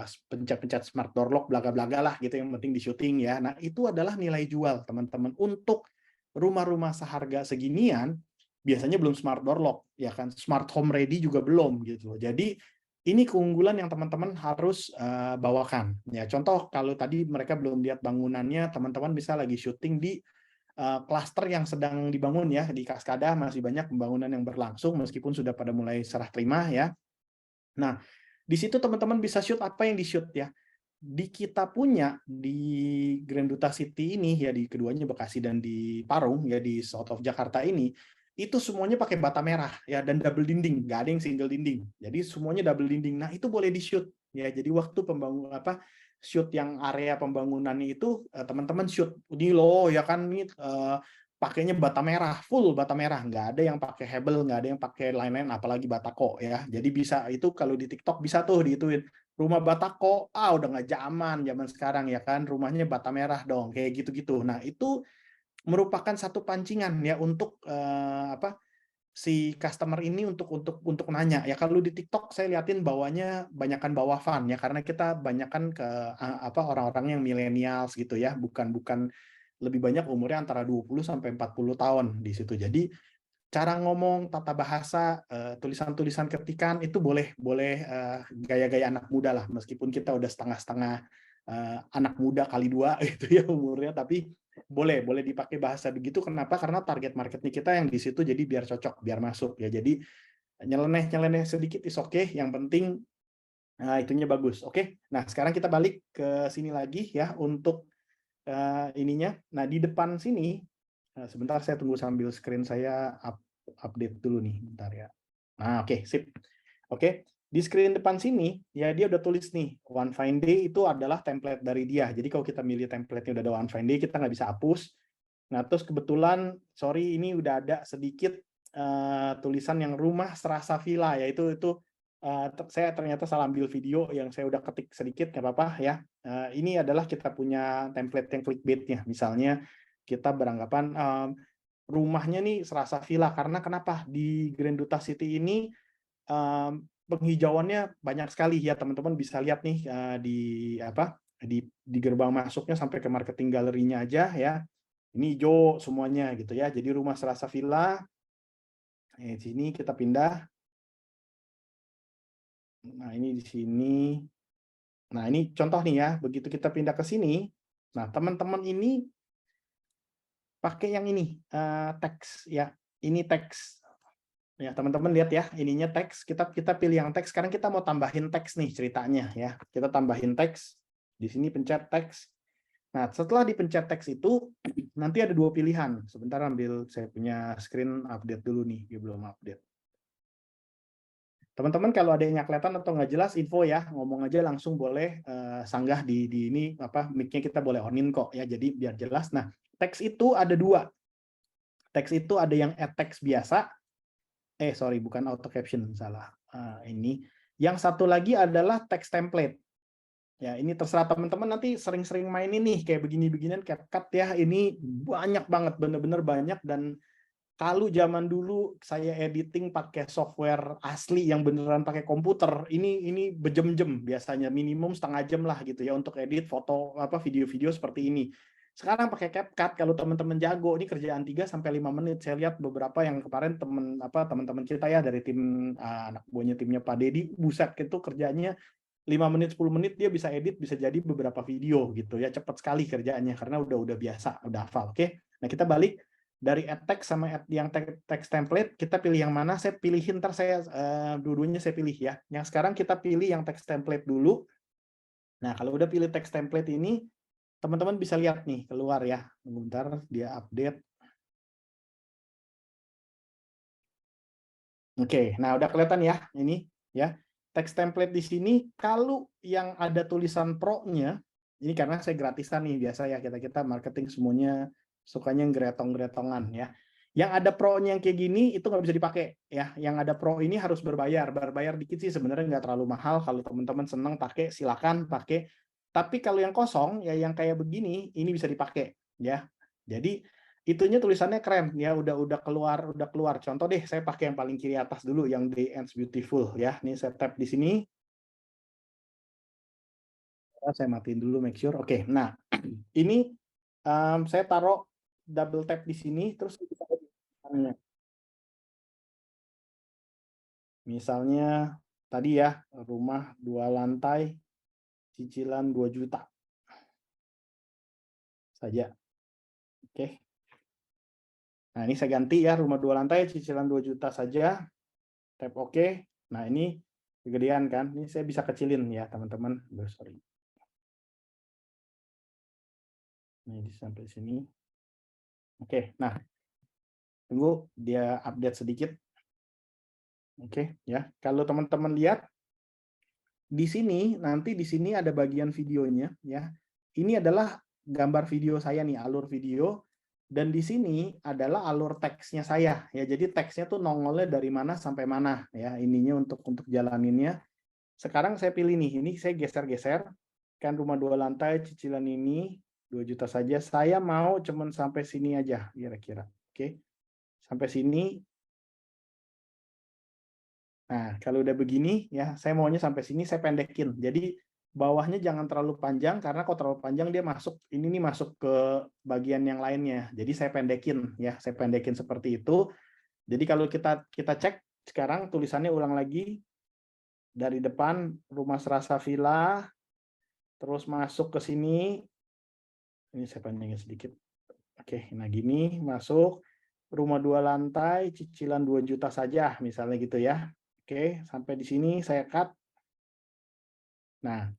pencet-pencet smart door lock blaga-blaga lah gitu, yang penting di syuting ya. Nah, itu adalah nilai jual teman-teman untuk rumah-rumah seharga seginian. Biasanya belum smart door lock ya kan, smart home ready juga belum gitu. Jadi ini keunggulan yang teman-teman harus bawakan ya. Contoh kalau tadi mereka belum lihat bangunannya, teman-teman bisa lagi syuting di klaster yang sedang dibangun ya di Kaskada, masih banyak pembangunan yang berlangsung meskipun sudah pada mulai serah terima ya. Nah, di situ teman-teman bisa shoot apa yang di shoot ya. Di kita punya di Grand Duta City ini ya, di keduanya Bekasi dan di Parung ya, di South of Jakarta ini, itu semuanya pakai bata merah ya, dan double dinding, nggak ada yang single dinding. Jadi semuanya double dinding. Nah, itu boleh di shoot ya. Jadi waktu shoot yang area pembangunannya itu teman-teman shoot ini loh ya kan, ini pakainya bata merah, full bata merah, nggak ada yang pakai hebel, nggak ada yang pakai lain-lain, apalagi batako ya. Jadi bisa itu kalau di TikTok bisa tuh diituin rumah batako, udah nggak zaman sekarang ya kan, rumahnya bata merah dong, kayak gitu-gitu. Nah, itu merupakan satu pancingan ya untuk si customer ini untuk nanya ya. Kalau di TikTok saya liatin bawahnya banyakan bawa fun ya, karena kita banyakan ke orang-orang yang millennials gitu ya, bukan lebih banyak umurnya antara 20 sampai 40 tahun di situ. Jadi cara ngomong, tata bahasa, tulisan-tulisan ketikan itu boleh gaya-gaya anak muda lah, meskipun kita udah setengah-setengah anak muda kali 2 gitu ya umurnya, tapi boleh dipakai bahasa begitu. Kenapa? Karena target marketnya kita yang di situ, jadi biar cocok, biar masuk ya. Jadi nyeleneh sedikit is okay, yang penting itunya bagus. Oke. Nah, sekarang kita balik ke sini lagi ya untuk ininya. Nah, di depan sini sebentar, saya tunggu sambil screen saya update dulu nih, bentar ya. Nah, oke, sip. Oke, di screen depan sini ya dia udah tulis nih, One Fine Day itu adalah template dari dia. Jadi kalau kita milih template-nya udah ada One Fine Day, kita nggak bisa hapus. Nah, terus kebetulan sorry ini udah ada sedikit tulisan yang rumah serasa villa, yaitu saya ternyata salah ambil video yang saya udah ketik sedikit, nggak apa-apa ya. Ini adalah kita punya template yang clickbait-nya. Misalnya kita beranggapan rumahnya nih serasa villa, karena kenapa? Di Grand Duta City ini penghijauannya banyak sekali ya, teman-teman bisa lihat nih di gerbang masuknya sampai ke marketing galerinya aja ya. Ini hijau semuanya gitu ya. Jadi rumah serasa villa. Sini kita pindah. Nah, ini di sini. Nah, ini contoh nih ya. Begitu kita pindah ke sini, nah teman-teman ini pakai yang ini, teks ya. Ini teks. Ya, teman-teman lihat ya, ininya teks. Kita pilih yang teks. Sekarang kita mau tambahin teks nih ceritanya ya. Kita tambahin teks. Di sini pencet teks. Nah, setelah dipencet teks itu, nanti ada dua pilihan. Sebentar ambil saya punya screen update dulu nih. Dia belum update. Teman-teman kalau ada yang nggak kelihatan atau nggak jelas info ya, ngomong aja langsung boleh, sanggah di ini mic-nya kita boleh onin kok ya, jadi biar jelas. Nah, teks itu ada dua. Teks itu ada yang add text biasa, sorry bukan auto caption, salah. Ini. Yang satu lagi adalah text template. Ya, ini terserah teman-teman nanti sering-sering main ini kayak begini-beginian CapCut ya. Ini banyak banget, bener-bener banyak. Dan kalau zaman dulu saya editing pakai software asli yang beneran pakai komputer, ini berjam-jam biasanya, minimum setengah jam lah gitu ya untuk edit foto video-video seperti ini. Sekarang pakai CapCut, kalau teman-teman jago, ini kerjaan 3 sampai 5 menit. Saya lihat beberapa yang kemarin teman-teman kita ya dari tim anak buahnya timnya Pak Dedi, buset itu kerjanya 5 menit 10 menit dia bisa edit, bisa jadi beberapa video gitu ya, cepat sekali kerjaannya karena udah biasa, udah hafal. Oke. Nah, kita balik dari add text sama add yang text template, kita pilih yang mana? Saya pilihin, ntar saya dua-duanya saya pilih ya. Yang sekarang kita pilih yang text template dulu. Nah, kalau udah pilih text template ini, teman-teman bisa lihat nih keluar ya. Bentar dia update. Oke, nah udah kelihatan ya ini ya. Text template di sini kalau yang ada tulisan pro-nya, ini karena saya gratisan nih biasa ya, kita marketing semuanya sukanya gretong-gretongan ya. Yang ada pro-nya yang kayak gini itu nggak bisa dipakai ya. Yang ada pro ini harus berbayar dikit sih, sebenarnya nggak terlalu mahal. Kalau teman-teman senang pakai silakan pakai. Tapi kalau yang kosong ya yang kayak begini ini bisa dipakai ya. Jadi itunya tulisannya keren ya, udah keluar. Contoh deh, saya pakai yang paling kiri atas dulu yang The Ends Beautiful ya. Ini saya tap di sini. Saya matiin dulu make sure. Oke, nah ini saya taruh double tap di sini terus kita misalnya tadi ya, rumah 2 lantai cicilan 2 juta saja. Oke. Nah, ini saya ganti ya, rumah 2 lantai cicilan 2 juta saja. Tap oke. Nah, ini kegedean kan? Ini saya bisa kecilin ya, teman-teman. Sorry. Ini sampai sini. Oke, nah tunggu dia update sedikit. Oke, ya. Kalau teman-teman lihat di sini, nanti di sini ada bagian videonya ya. Ini adalah gambar video saya nih, alur video, dan di sini adalah alur teksnya saya ya. Jadi teksnya tuh nongolnya dari mana sampai mana ya. Ininya untuk jalaninnya. Sekarang saya pilih nih, ini saya geser-geser kan, rumah 2 lantai cicilan ini 2 juta saja. Saya mau cuman sampai sini aja kira-kira. Oke. Sampai sini. Nah, kalau udah begini ya, saya maunya sampai sini saya pendekin. Jadi bawahnya jangan terlalu panjang karena kalau terlalu panjang dia masuk ini nih, masuk ke bagian yang lainnya. Jadi saya pendekin ya, saya pendekin seperti itu. Jadi kalau kita cek sekarang tulisannya ulang lagi dari depan, rumah serasa villa, terus masuk ke sini. Ini saya panjangin sedikit. Oke, nah gini masuk rumah 2 lantai cicilan 2 juta saja misalnya gitu ya. Oke, sampai di sini saya cut. Nah,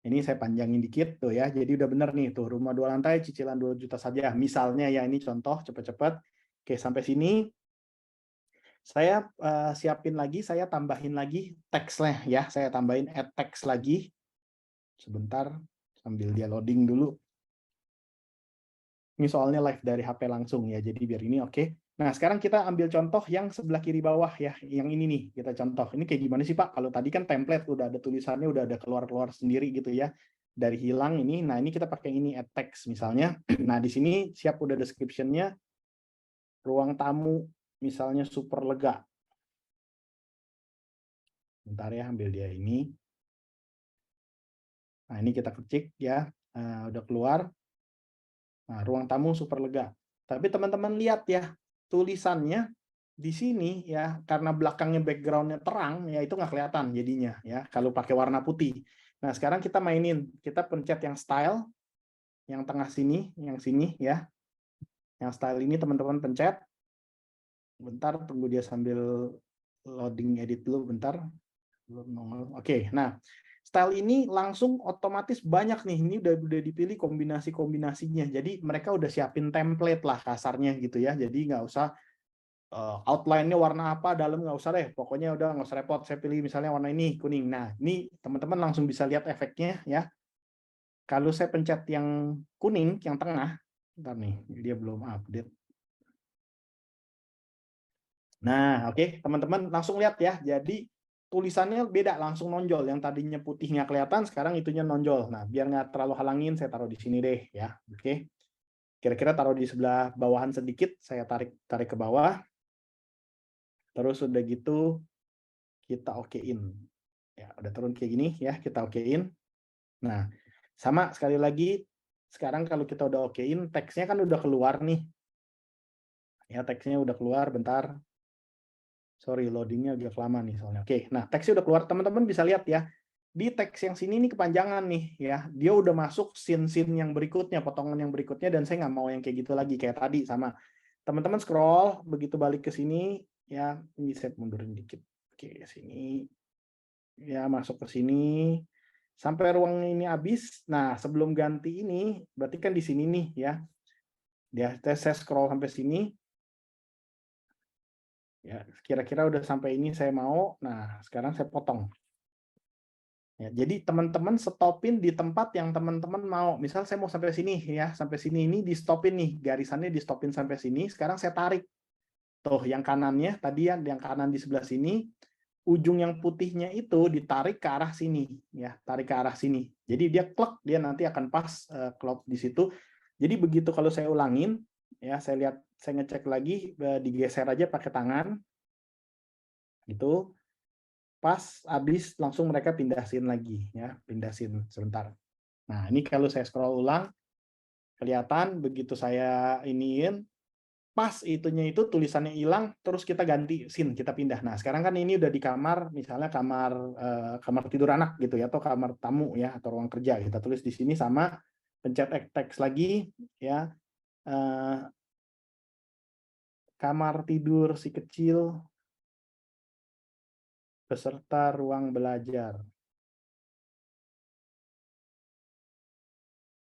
ini saya panjangin dikit tuh ya. Jadi udah bener nih tuh, rumah 2 lantai cicilan 2 juta saja. Misalnya ya, ini contoh cepet-cepet. Oke, sampai sini saya siapin lagi, saya tambahin lagi teksnya ya. Saya tambahin add text lagi. Sebentar sambil dia loading dulu. Ini soalnya live dari HP langsung ya. Jadi biar ini oke. Nah, sekarang kita ambil contoh yang sebelah kiri bawah ya, yang ini nih kita contoh. Ini kayak gimana sih Pak? Kalau tadi kan template udah ada tulisannya, udah ada keluar-keluar sendiri gitu ya. Dari hilang ini, nah ini kita pakai ini add text misalnya. Nah, di sini siap udah description-nya, ruang tamu misalnya super lega. Bentar ya, ambil dia ini. Nah, ini kita ketik ya, udah keluar. Nah, ruang tamu super lega. Tapi teman-teman lihat ya, tulisannya di sini ya, karena belakangnya background-nya terang, ya itu nggak kelihatan jadinya ya, kalau pakai warna putih. Nah, sekarang kita mainin, kita pencet yang style, yang tengah sini, yang sini ya. Yang style ini teman-teman pencet. Bentar, tunggu dia sambil loading edit dulu, bentar. Oke, nah style ini langsung otomatis banyak nih. Ini udah dipilih kombinasi-kombinasinya. Jadi mereka udah siapin template lah kasarnya gitu ya. Jadi nggak usah outline-nya warna apa, dalam nggak usah deh. Pokoknya udah nggak usah repot. Saya pilih misalnya warna ini kuning. Nah, ini teman-teman langsung bisa lihat efeknya ya. Kalau saya pencet yang kuning, yang tengah, bentar nih, dia belum update. Nah, oke, teman-teman langsung lihat ya. Jadi tulisannya beda, langsung nonjol. Yang tadinya putihnya kelihatan, sekarang itunya nonjol. Nah, biar nggak terlalu halangin, saya taruh di sini deh ya. Oke. Kira-kira taruh di sebelah bawahan sedikit, saya tarik ke bawah. Terus udah gitu kita okein. Ya, udah turun kayak gini ya, kita okein. Nah, sama sekali lagi, sekarang kalau kita udah okein, teksnya kan udah keluar nih. Ya, teksnya udah keluar, bentar. Sorry, loadingnya agak lama nih soalnya. Oke, nah teksnya udah keluar, teman-teman bisa lihat ya. Di teks yang sini nih kepanjangan nih ya. Dia udah masuk scene-scene yang berikutnya, potongan yang berikutnya, dan saya nggak mau yang kayak gitu lagi kayak tadi sama. Teman-teman scroll, begitu balik ke sini ya, ini saya mundurin dikit. Oke, sini ya, masuk ke sini sampai ruang ini habis. Nah, sebelum ganti ini, berarti kan di sini nih ya. Dia saya scroll sampai sini. Ya, kira-kira udah sampai ini saya mau. Nah, sekarang saya potong. Ya, jadi teman-teman stopin di tempat yang teman-teman mau. Misal saya mau sampai sini ya, sampai sini ini di stopin nih, garisannya di stopin sampai sini. Sekarang saya tarik. Tuh, yang kanannya tadi yang kanan di sebelah sini, ujung yang putihnya itu ditarik ke arah sini ya, tarik ke arah sini. Jadi dia klek, dia nanti akan pas klop di situ. Jadi begitu kalau saya ulangin ya, saya lihat, saya ngecek lagi, digeser aja pakai tangan gitu. Pas habis langsung mereka pindah scene lagi ya, pindah scene sebentar. Nah, ini kalau saya scroll ulang kelihatan begitu saya iniin, pas itunya itu tulisannya hilang, terus kita ganti scene, kita pindah. Nah, sekarang kan ini udah di kamar, misalnya kamar tidur anak gitu ya, atau kamar tamu ya, atau ruang kerja. Kita tulis di sini sama pencet teks lagi ya, kamar tidur si kecil beserta ruang belajar.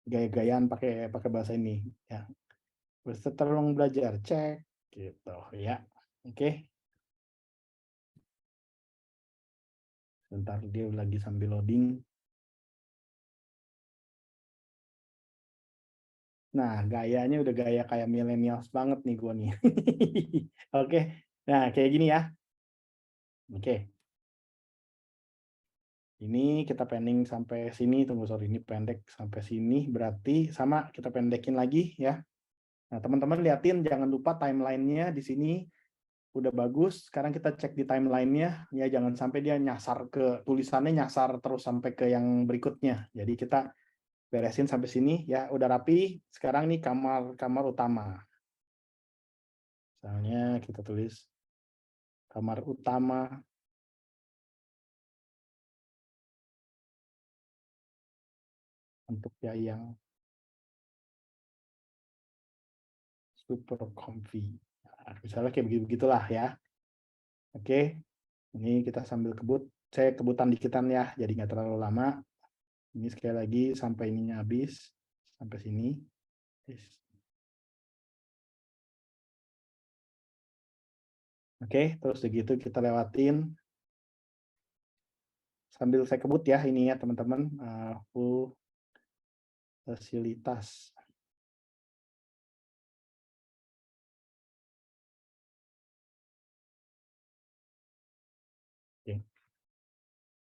Gaya-gayaan pakai pakai bahasa ini ya. Beserta ruang belajar, cek gitu ya. Oke. Bentar, dia lagi sambil loading. Nah, gayanya udah gaya kayak millennials banget nih gue nih. Oke. Nah, kayak gini ya. Oke. Ini kita pending sampai sini. Tunggu, sorry, ini pendek sampai sini. Berarti sama, kita pendekin lagi ya. Nah, teman-teman liatin, jangan lupa timeline-nya di sini udah bagus. Sekarang kita cek di timeline-nya. Ya, jangan sampai dia nyasar ke tulisannya, nyasar terus sampai ke yang berikutnya. Jadi kita beresin sampai sini ya, udah rapi. Sekarang nih kamar utama. Misalnya kita tulis kamar utama untuk yang super comfy. Nah, misalnya kayak begitulah ya. Oke, ini kita sambil kebut. Saya kebutan dikitan ya, jadi nggak terlalu lama. Ini sekali lagi sampai ininya habis, sampai sini. Oke, terus begitu kita lewatin. Sambil saya kebut ya ini ya teman-teman, full fasilitas.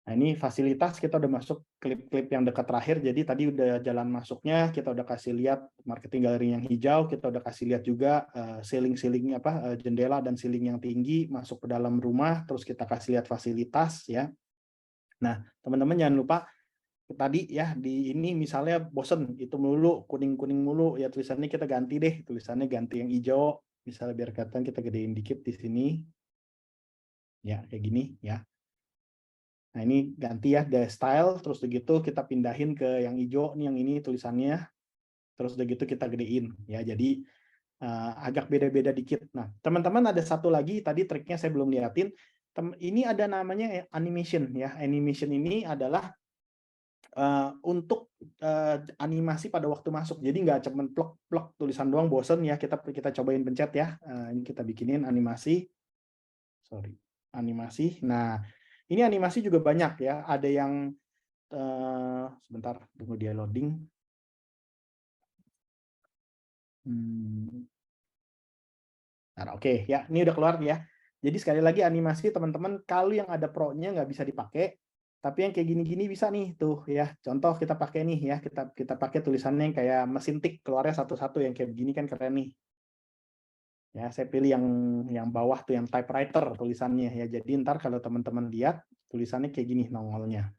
Nah, ini fasilitas kita udah masuk klip-klip yang dekat terakhir. Jadi tadi udah jalan masuknya, kita udah kasih lihat marketing gallery yang hijau, kita udah kasih lihat juga ceiling-ceiling jendela dan ceiling yang tinggi masuk ke dalam rumah, terus kita kasih lihat fasilitas ya. Nah, teman-teman jangan lupa tadi ya di ini misalnya bosen itu melulu kuning-kuning mulu ya, tulisannya kita ganti deh, tulisannya ganti yang hijau, misalnya biar kelihatan kita gedein dikit di sini. Ya, kayak gini ya. Nah, ini ganti ya dari style, terus begitu kita pindahin ke yang hijau nih, yang ini tulisannya, terus begitu kita gedein ya. Jadi agak beda-beda dikit. Nah, teman-teman ada satu lagi tadi triknya saya belum liatin. Ini ada namanya animation ya. Animation ini adalah untuk animasi pada waktu masuk. Jadi nggak cuma plek-plek tulisan doang bosen ya. Kita cobain pencet ya. Ini kita bikinin animasi. Sorry, animasi. Nah, ini animasi juga banyak ya. Ada yang sebentar, tunggu dia loading. Nah, oke ya, ini udah keluar ya. Jadi sekali lagi animasi teman-teman, kalau yang ada pro-nya nggak bisa dipakai, tapi yang kayak gini-gini bisa nih tuh ya. Contoh kita pakai nih ya, kita pakai tulisannya yang kayak mesin tik, keluarnya satu-satu yang kayak begini kan keren nih. Ya, saya pilih yang bawah tuh yang typewriter tulisannya ya. Jadi ntar kalau teman-teman lihat tulisannya kayak gini nongolnya.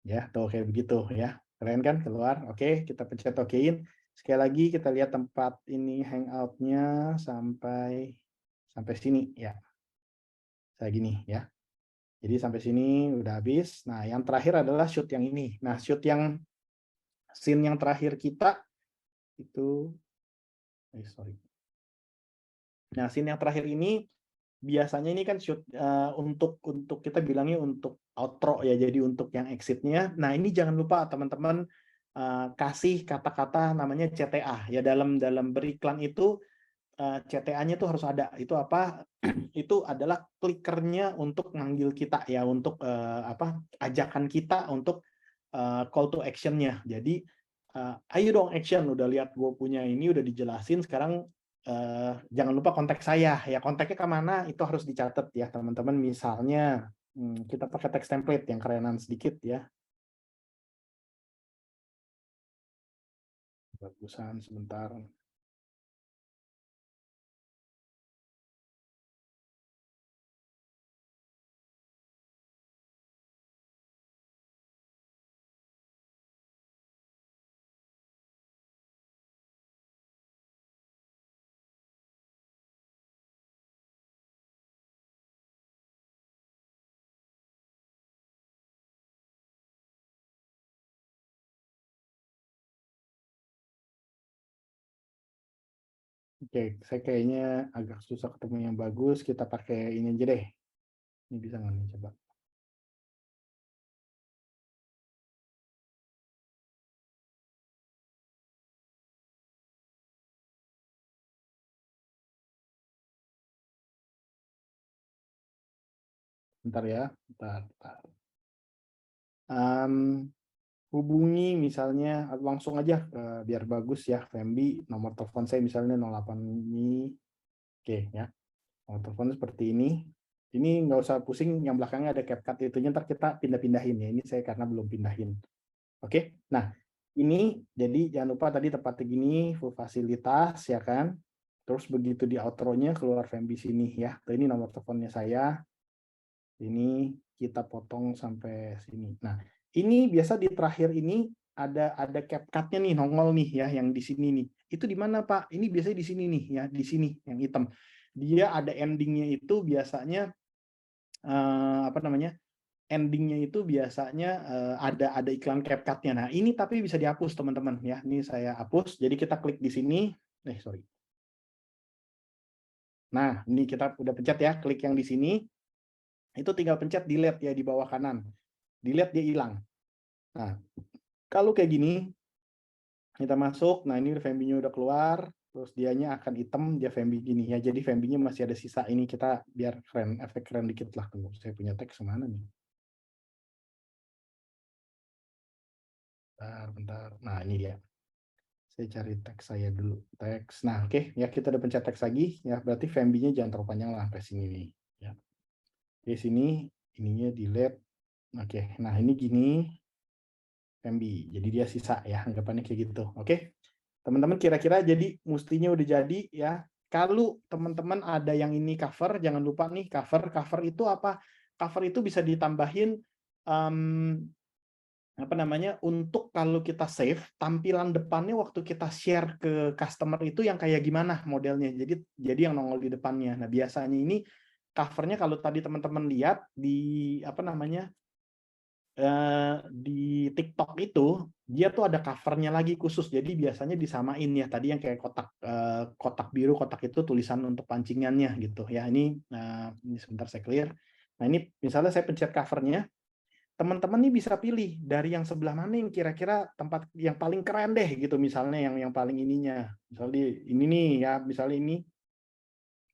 Ya, tuh kayak begitu ya. Keren kan keluar. Oke, kita pencet okein. Sekali lagi kita lihat tempat ini hangout-nya sampai sini ya. Saya gini ya. Jadi sampai sini udah habis. Nah, yang terakhir adalah shoot yang ini. Nah, scene yang terakhir kita itu sorry. Nah, scene yang terakhir ini biasanya ini kan shoot untuk kita bilangnya untuk outro ya, jadi untuk yang exit-nya. Nah, ini jangan lupa teman-teman kasih kata-kata namanya CTA ya, dalam beriklan itu CTA-nya tuh harus ada. Itu apa? Itu adalah klikernya untuk manggil kita ya, untuk ajakan kita untuk call to action-nya. Jadi ayo dong action, udah lihat gue punya ini udah dijelasin, sekarang jangan lupa kontak saya ya, kontaknya kemana itu harus dicatat ya teman-teman. Misalnya kita pakai text template yang kerenan sedikit ya, bagusan sebentar. Oke, saya kayaknya agak susah ketemu yang bagus, kita pakai ini aja deh. Ini bisa nggak nih, coba. Bentar ya, bentar. Hubungi misalnya langsung aja biar bagus ya, Fembi, nomor telepon saya misalnya 08 ini. Oke ya, nomor telepon seperti ini. Ini nggak usah pusing, yang belakangnya ada CapCut itu, ntar kita pindah-pindahin ya. Ini saya karena belum pindahin. Oke, nah ini jadi jangan lupa tadi tempatnya gini, full fasilitas ya kan. Terus begitu di outro-nya keluar Fembi sini ya. Tuh, ini nomor teleponnya saya. Ini kita potong sampai sini. Nah, ini biasa di terakhir ini ada CapCut-nya nih, nongol nih ya, yang di sini nih. Itu di mana, Pak? Ini biasanya di sini nih ya, di sini yang hitam. Dia ada ending-nya itu biasanya apa namanya? Ending-nya itu biasanya ada iklan CapCut-nya. Nah, ini tapi bisa dihapus teman-teman ya. Ini saya hapus. Jadi kita klik di sini. Sorry. Nah, ini kita udah pencet ya, klik yang di sini. Itu tinggal pencet delete ya di bawah kanan. Delete dia hilang. Nah, kalau kayak gini, kita masuk, nah ini Fembi-nya udah keluar, terus dianya akan hitam, dia Fembi gini ya. Jadi Fembi-nya masih ada sisa ini, kita biar keren, efek keren dikit lah. Tunggu, saya punya teks kemana nih? Bentar. Nah, ini dia. Saya cari teks saya dulu. Teks. Nah, oke. Ya, kita udah pencet teks lagi. Ya, berarti Fembi-nya jangan terlalu panjang lah sampai sini nih. Ya. Di sini ininya delete. Oke, nah ini gini MB. Jadi dia sisa ya, anggapannya kayak gitu. Oke. Teman-teman kira-kira jadi mestinya udah jadi ya. Kalau teman-teman ada yang ini cover, jangan lupa nih cover itu apa? Cover itu bisa ditambahin apa namanya, untuk kalau kita save tampilan depannya waktu kita share ke customer itu yang kayak gimana modelnya. Jadi yang nongol di depannya. Nah, biasanya ini covernya kalau tadi teman-teman lihat di apa namanya, di TikTok itu dia tuh ada covernya lagi khusus. Jadi biasanya disamain ya tadi yang kayak kotak biru, kotak itu tulisan untuk pancingannya gitu ya. Ini sebentar saya clear. Nah, ini misalnya saya pencet covernya, teman-teman nih bisa pilih dari yang sebelah mana yang kira-kira tempat yang paling keren deh gitu, misalnya yang paling ininya. Misalnya ini nih ya, misalnya ini.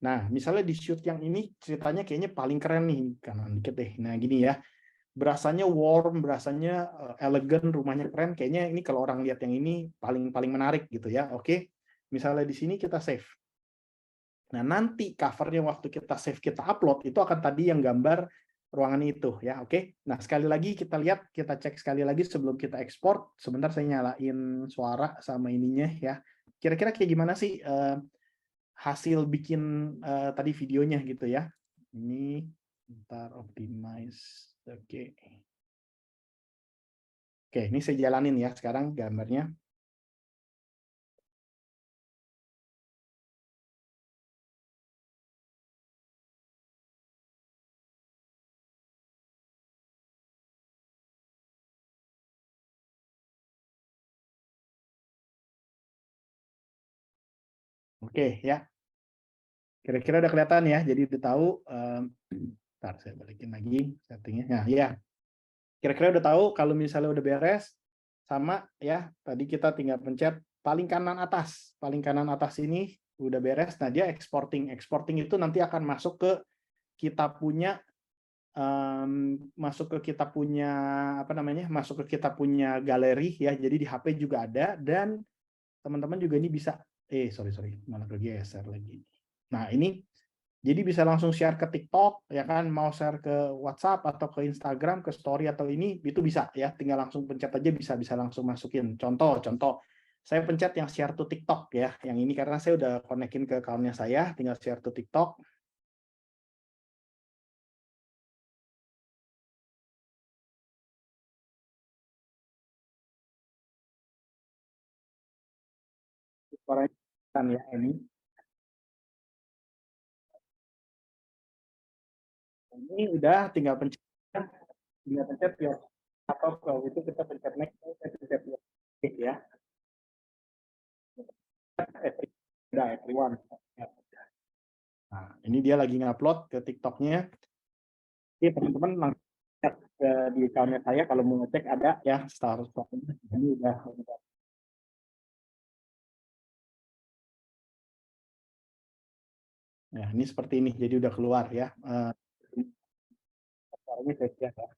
Nah, misalnya di shoot yang ini ceritanya kayaknya paling keren nih, kanan dikit deh. Nah, gini ya. Berasanya warm, berasanya elegan, rumahnya keren. Kayaknya ini kalau orang lihat yang ini paling paling menarik gitu ya. Oke. Misalnya di sini kita save. Nah, nanti covernya waktu kita save, kita upload, itu akan tadi yang gambar ruangan itu ya. Oke. Nah, sekali lagi kita lihat, kita cek sekali lagi sebelum kita ekspor. Sebentar saya nyalain suara sama ininya ya. Kira-kira kayak gimana sih hasil bikin tadi videonya gitu ya. Ini ntar optimize. Oke. Oke, ini saya jalanin ya sekarang gambarnya. Oke ya, kira-kira udah kelihatan ya. Jadi udah tahu. Ntar saya balikin lagi settingnya. Nah ya, kira-kira udah tahu kalau misalnya udah beres sama ya. Tadi kita tinggal pencet paling kanan atas. Paling kanan atas ini udah beres. Nah dia exporting. Exporting itu nanti akan masuk ke kita punya masuk ke kita punya apa namanya? Masuk ke kita punya galeri ya. Jadi di HP juga ada dan teman-teman juga ini bisa sorry malah kegeser lagi. Nah ini jadi bisa langsung share ke TikTok ya kan, mau share ke WhatsApp atau ke Instagram, ke story atau ini itu bisa ya, tinggal langsung pencet aja bisa langsung masukin. Contoh saya pencet yang share to TikTok ya, yang ini karena saya udah konekin ke account-nya saya, tinggal share to TikTok. Suaranya kan ya ini udah tinggal pencet ya, atau kalau itu kita pencet next, saya pencet ya, udah everyone. Nah, ini dia lagi ngupload ke TikTok-nya. Jadi teman-teman langsung cek di account-nya saya kalau mau ngecek ada ya status ini udah. Ya, ini seperti ini. Jadi udah keluar ya. Ini saya share ya.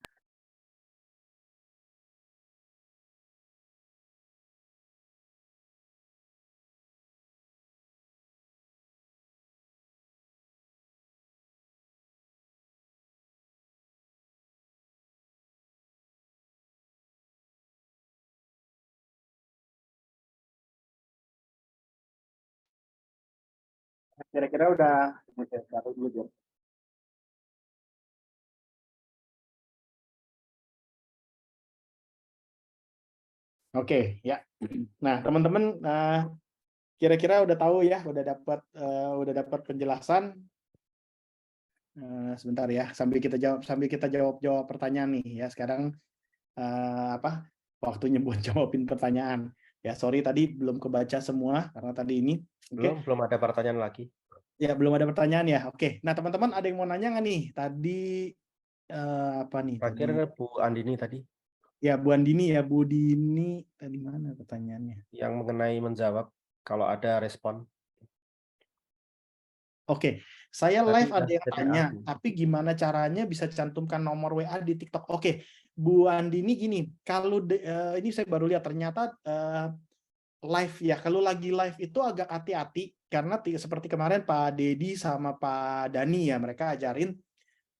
Kira-kira udah baru dulu ya. Oke, ya. Nah, teman-teman kira-kira udah tahu ya, udah dapat penjelasan. Sebentar ya, sambil kita jawab pertanyaan nih ya. Sekarang apa? Waktunya buat jawabin pertanyaan. Ya, sorry tadi belum kebaca semua karena tadi ini. Oke. Belum ada pertanyaan lagi. Ya, belum ada pertanyaan ya. Oke. Nah, teman-teman ada yang mau nanya nggak nih? Tadi apa nih? Terakhir Tadi Bu Andini tadi ya Bu Andini ya, Bu Dini tadi mana pertanyaannya? yang mengenai menjawab kalau ada respon. Oke, saya Tadi live udah ada yang TTA. tanya, tapi gimana caranya bisa cantumkan nomor WA di TikTok? Oke, Bu Andini gini, kalau ini saya baru lihat ternyata live ya, kalau lagi live itu agak hati-hati karena seperti kemarin Pak Dedi sama Pak Dani ya, mereka ajarin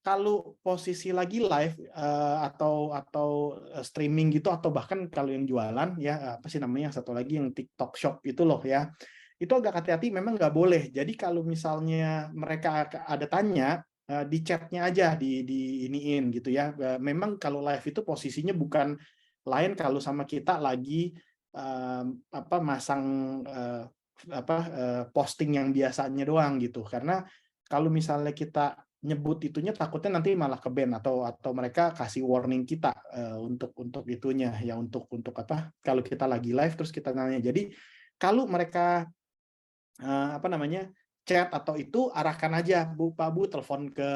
kalau posisi lagi live atau streaming gitu, atau bahkan kalau yang jualan ya, apa sih namanya yang satu lagi yang TikTok Shop itu loh ya, itu agak hati-hati, memang nggak boleh. Jadi kalau misalnya mereka ada tanya, di chatnya aja di iniin gitu ya. Memang kalau live itu posisinya bukan lain kalau sama kita lagi apa masang posting yang biasanya doang gitu. Karena kalau misalnya kita nyebut itunya, takutnya nanti malah ke-ban atau mereka kasih warning kita untuk itunya ya, untuk apa, kalau kita lagi live terus kita nanya. Jadi kalau mereka apa namanya, chat atau itu, arahkan aja, "Bu, Pak, Bu, telepon ke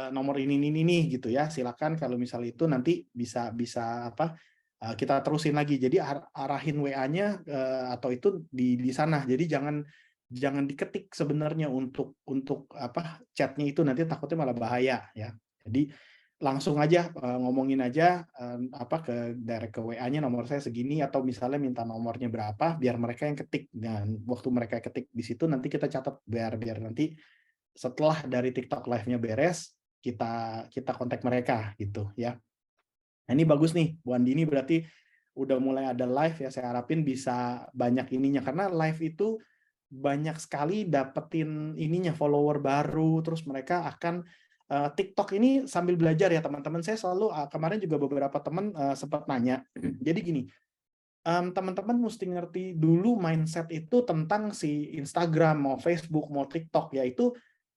nomor ini gitu ya. Silakan kalau misal itu nanti bisa bisa apa, kita terusin lagi." Jadi arahin WA-nya atau itu di sana. Jadi jangan jangan diketik sebenarnya untuk apa, chat-nya itu, nanti takutnya malah bahaya ya. Jadi langsung aja ngomongin aja apa, ke direct ke WA-nya, nomor saya segini, atau misalnya minta nomornya berapa biar mereka yang ketik. Dan waktu mereka ketik di situ nanti kita catat, biar biar nanti setelah dari TikTok live-nya beres, kita kita kontak mereka gitu ya. Nah, ini bagus nih Bu Andi, ini berarti udah mulai ada live ya, saya harapin bisa banyak ininya, karena live itu banyak sekali dapetin ininya, follower baru, terus mereka akan TikTok ini sambil belajar ya teman-teman. Saya selalu kemarin juga beberapa teman sempat nanya. Jadi gini, teman-teman mesti ngerti dulu mindset itu tentang si Instagram, mau Facebook, mau TikTok, yaitu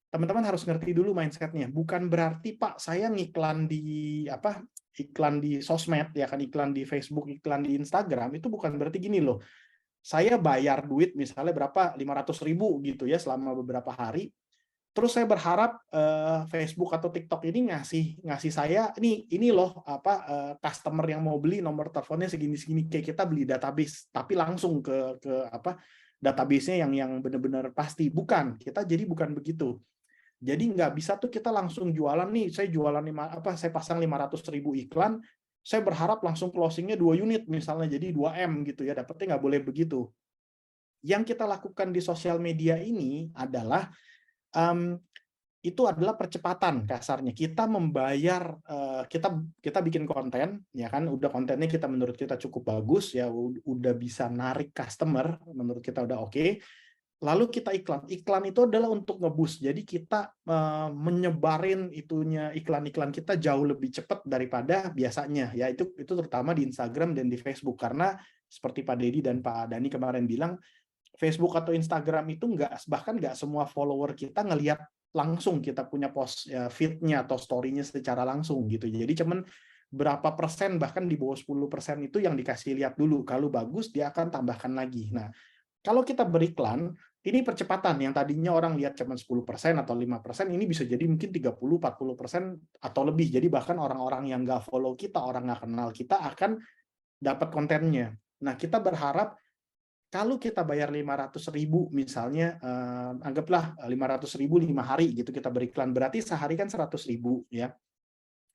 teman-teman harus ngerti dulu mindsetnya. Bukan berarti Pak saya ngiklan di apa, iklan di sosmed ya kan, iklan di Facebook, iklan di Instagram, itu bukan berarti gini loh, saya bayar duit misalnya berapa, 500.000 gitu ya selama beberapa hari, terus saya berharap Facebook atau TikTok ini ngasih ngasih saya ini loh apa, customer yang mau beli nomor teleponnya segini-segini, kayak kita beli database tapi langsung ke apa, database-nya yang benar-benar pasti. Bukan, kita jadi bukan begitu. Jadi nggak bisa tuh kita langsung jualan nih, saya jualan saya pasang 500.000 iklan, saya berharap langsung closing-nya 2 unit misalnya, jadi 2M gitu ya, dapetnya nggak boleh begitu. Yang kita lakukan di sosial media ini adalah itu adalah percepatan kasarnya. Kita membayar, kita bikin konten ya kan, udah kontennya kita menurut kita cukup bagus ya, udah bisa narik customer, menurut kita udah oke. Lalu kita iklan. Iklan itu adalah untuk nge-boost. Jadi kita menyebarin itunya, iklan-iklan kita jauh lebih cepat daripada biasanya. Ya itu terutama di Instagram dan di Facebook. Karena seperti Pak Dedi dan Pak Dani kemarin bilang, Facebook atau Instagram itu bahkan nggak semua follower kita ngelihat langsung kita punya post ya, feed-nya atau story-nya secara langsung gitu. Jadi cuman berapa persen, bahkan di bawah 10% itu yang dikasih lihat dulu. Kalau bagus dia akan tambahkan lagi. Nah, kalau kita beriklan, ini percepatan, yang tadinya orang lihat cuma 10% atau 5%, ini bisa jadi mungkin 30-40% atau lebih. Jadi bahkan orang-orang yang nggak follow kita, orang nggak kenal kita akan dapat kontennya. Nah, kita berharap kalau kita bayar 500.000 misalnya, anggaplah 500.000 5 hari gitu kita beriklan, berarti sehari kan 100.000 ya.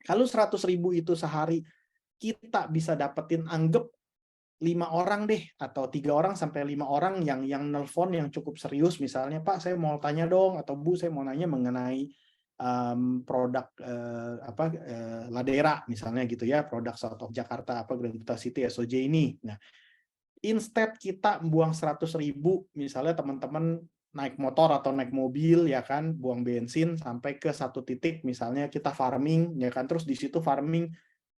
Kalau 100.000 itu sehari kita bisa dapetin, anggap 5 orang deh, atau 3 orang sampai 5 orang yang nelpon yang cukup serius, misalnya, "Pak, saya mau tanya dong," atau "Bu, saya mau nanya mengenai produk Ladera," misalnya gitu ya, produk South of Jakarta, apa Grand Putra City SOJ ini. Nah, instead kita buang 100.000, misalnya teman-teman naik motor atau naik mobil ya kan, buang bensin sampai ke satu titik, misalnya kita farming ya kan, terus di situ farming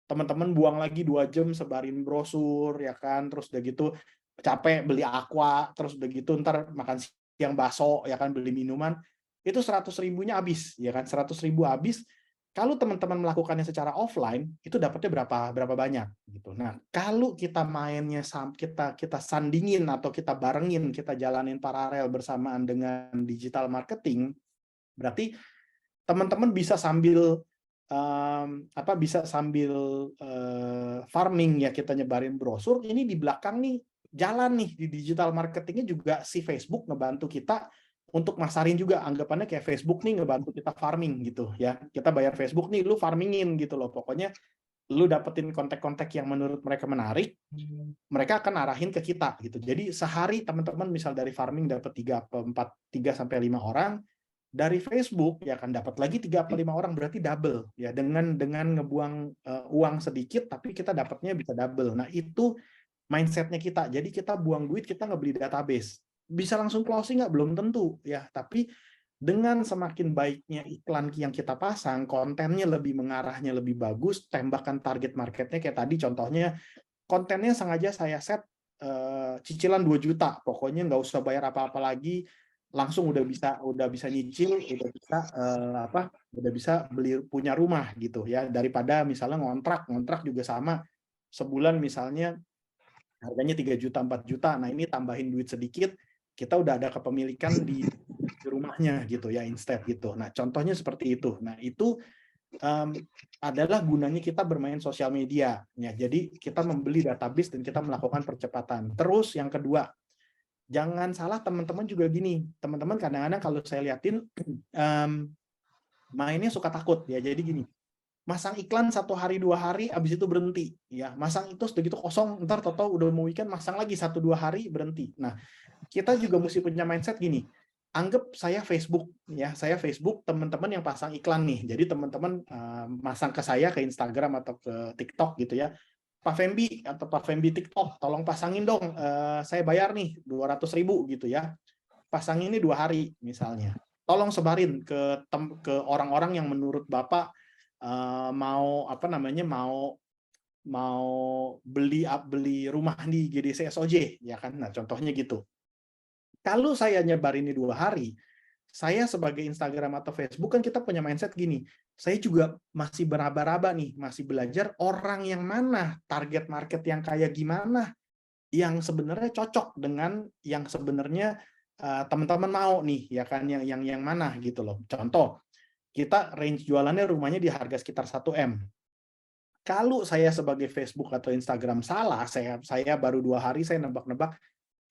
teman-teman buang lagi 2 jam sebarin brosur ya kan, terus udah gitu capek beli aqua, terus udah gitu ntar makan siang bakso ya kan, beli minuman, itu 100.000-nya habis ya kan, 100.000 habis. Kalau teman-teman melakukannya secara offline, itu dapatnya berapa banyak gitu. Nah, kalau kita mainnya kita sandingin atau kita barengin, kita jalanin paralel bersamaan dengan digital marketing, berarti teman-teman bisa sambil farming ya, kita nyebarin brosur, ini di belakang nih jalan nih di digital marketingnya juga, si Facebook ngebantu kita untuk masarin juga, anggapannya kayak Facebook nih ngebantu kita farming gitu ya, kita bayar Facebook nih, lu farmingin gitu loh, pokoknya lu dapetin kontak-kontak yang menurut mereka menarik, mereka akan arahin ke kita gitu. Jadi sehari teman-teman misal dari farming dapat 3 sampai 5 orang, Dari Facebook ya kan dapat lagi 3 atau 5 orang, berarti double ya, dengan ngebuang uang sedikit tapi kita dapatnya bisa double. Nah, itu mindsetnya kita. Jadi kita buang duit, kita ngebeli database. Bisa langsung closing nggak? Belum tentu ya. Tapi dengan semakin baiknya iklan yang kita pasang, kontennya lebih mengarahnya lebih bagus, tembakan target marketnya kayak tadi contohnya, kontennya sengaja saya set cicilan 2 juta, pokoknya nggak usah bayar apa-apa lagi, langsung udah bisa nyicil, udah bisa beli punya rumah gitu ya, daripada misalnya ngontrak juga sama, sebulan misalnya harganya 3 juta, 4 juta. Nah, ini tambahin duit sedikit, kita udah ada kepemilikan di rumahnya gitu ya, instead gitu. Nah, contohnya seperti itu. Nah, itu adalah gunanya kita bermain sosial media. Ya, jadi kita membeli database dan kita melakukan percepatan. Terus yang kedua, jangan salah teman-teman juga gini. Teman-teman kadang-kadang kalau saya liatin mainnya suka takut ya. Jadi gini, masang iklan 1 hari 2 hari habis itu berhenti ya, masang itu sudah gitu kosong, ntar toto udah mau weekend masang lagi 1-2 hari berhenti. Nah, kita juga mesti punya mindset gini, anggap saya Facebook ya, saya Facebook, teman-teman yang pasang iklan nih, jadi teman-teman masang ke saya ke Instagram atau ke TikTok gitu ya, Pak Fembi atau Pak Fembi TikTok, tolong pasangin dong, saya bayar nih 200.000 gitu ya, pasangin ini 2 hari misalnya, tolong sebarin ke orang-orang yang menurut Bapak mau mau beli rumah di GDC SOJ ya kan. Nah, contohnya gitu. Kalau saya nyebarin ini 2 hari, saya sebagai Instagram atau Facebook kan kita punya mindset gini, saya juga masih beraba-raba nih, masih belajar orang yang mana, target market yang kayak gimana, yang sebenarnya cocok dengan yang sebenarnya teman-teman mau nih, ya kan, yang mana gitu loh. Contoh, kita range jualannya rumahnya di harga sekitar 1M. Kalau saya sebagai Facebook atau Instagram salah, saya baru 2 hari saya nebak-nebak,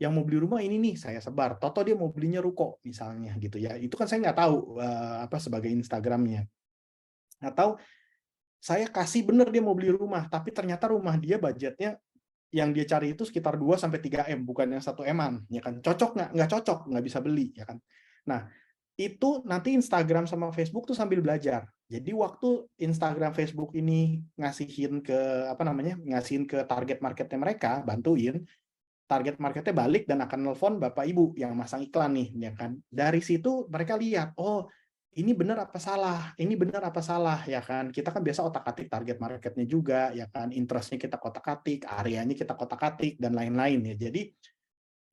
yang mau beli rumah ini nih, saya sebar. Toto dia mau belinya ruko misalnya gitu ya. Itu kan saya nggak tahu sebagai Instagramnya. Atau saya kasih bener dia mau beli rumah, tapi ternyata rumah dia budgetnya yang dia cari itu sekitar 2 sampai 3M, bukan yang 1M-an, ya kan. Cocok nggak? Nggak cocok, nggak bisa beli, ya kan. Nah, itu nanti Instagram sama Facebook tuh sambil belajar. Jadi waktu Instagram, Facebook ini ngasihin ke ngasihin ke target marketnya mereka, bantuin, target marketnya balik dan akan nelpon Bapak Ibu yang masang iklan nih, ya kan. Dari situ mereka lihat, oh ini benar apa salah, ini benar apa salah, ya kan. Kita kan biasa otak-atik target marketnya juga, ya kan. Interestnya kita kotak-atik, areanya kita kotak-atik, dan lain-lain ya. Jadi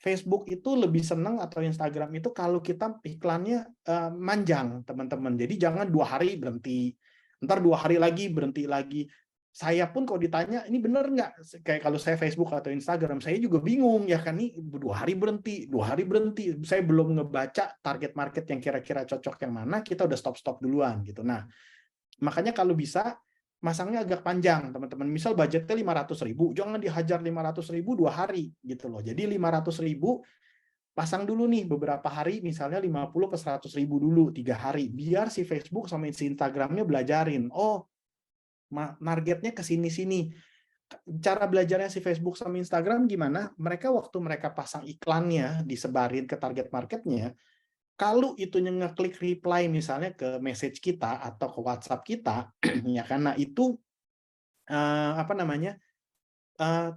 Facebook itu lebih seneng atau Instagram itu kalau kita iklannya manjang, teman-teman. Jadi jangan 2 hari berhenti, ntar 2 hari lagi berhenti lagi. Saya pun kalau ditanya, ini bener nggak? Kayak kalau saya Facebook atau Instagram, saya juga bingung ya kan, nih 2 hari berhenti, 2 hari berhenti. Saya belum ngebaca target market yang kira-kira cocok yang mana, kita udah stop duluan gitu. Nah, makanya kalau bisa masangnya agak panjang, teman-teman. Misal budgetnya 500.000, jangan dihajar 500.000 2 hari gitu loh. Jadi 500.000 pasang dulu nih beberapa hari, misalnya 50 ke 100.000 dulu 3 hari, biar si Facebook sama si Instagramnya belajarin. Oh, targetnya ke sini-sini. Cara belajarnya si Facebook sama Instagram gimana? Mereka waktu mereka pasang iklannya, disebarin ke target marketnya, kalau itunya ngeklik reply misalnya ke message kita atau ke WhatsApp kita, ya karena itu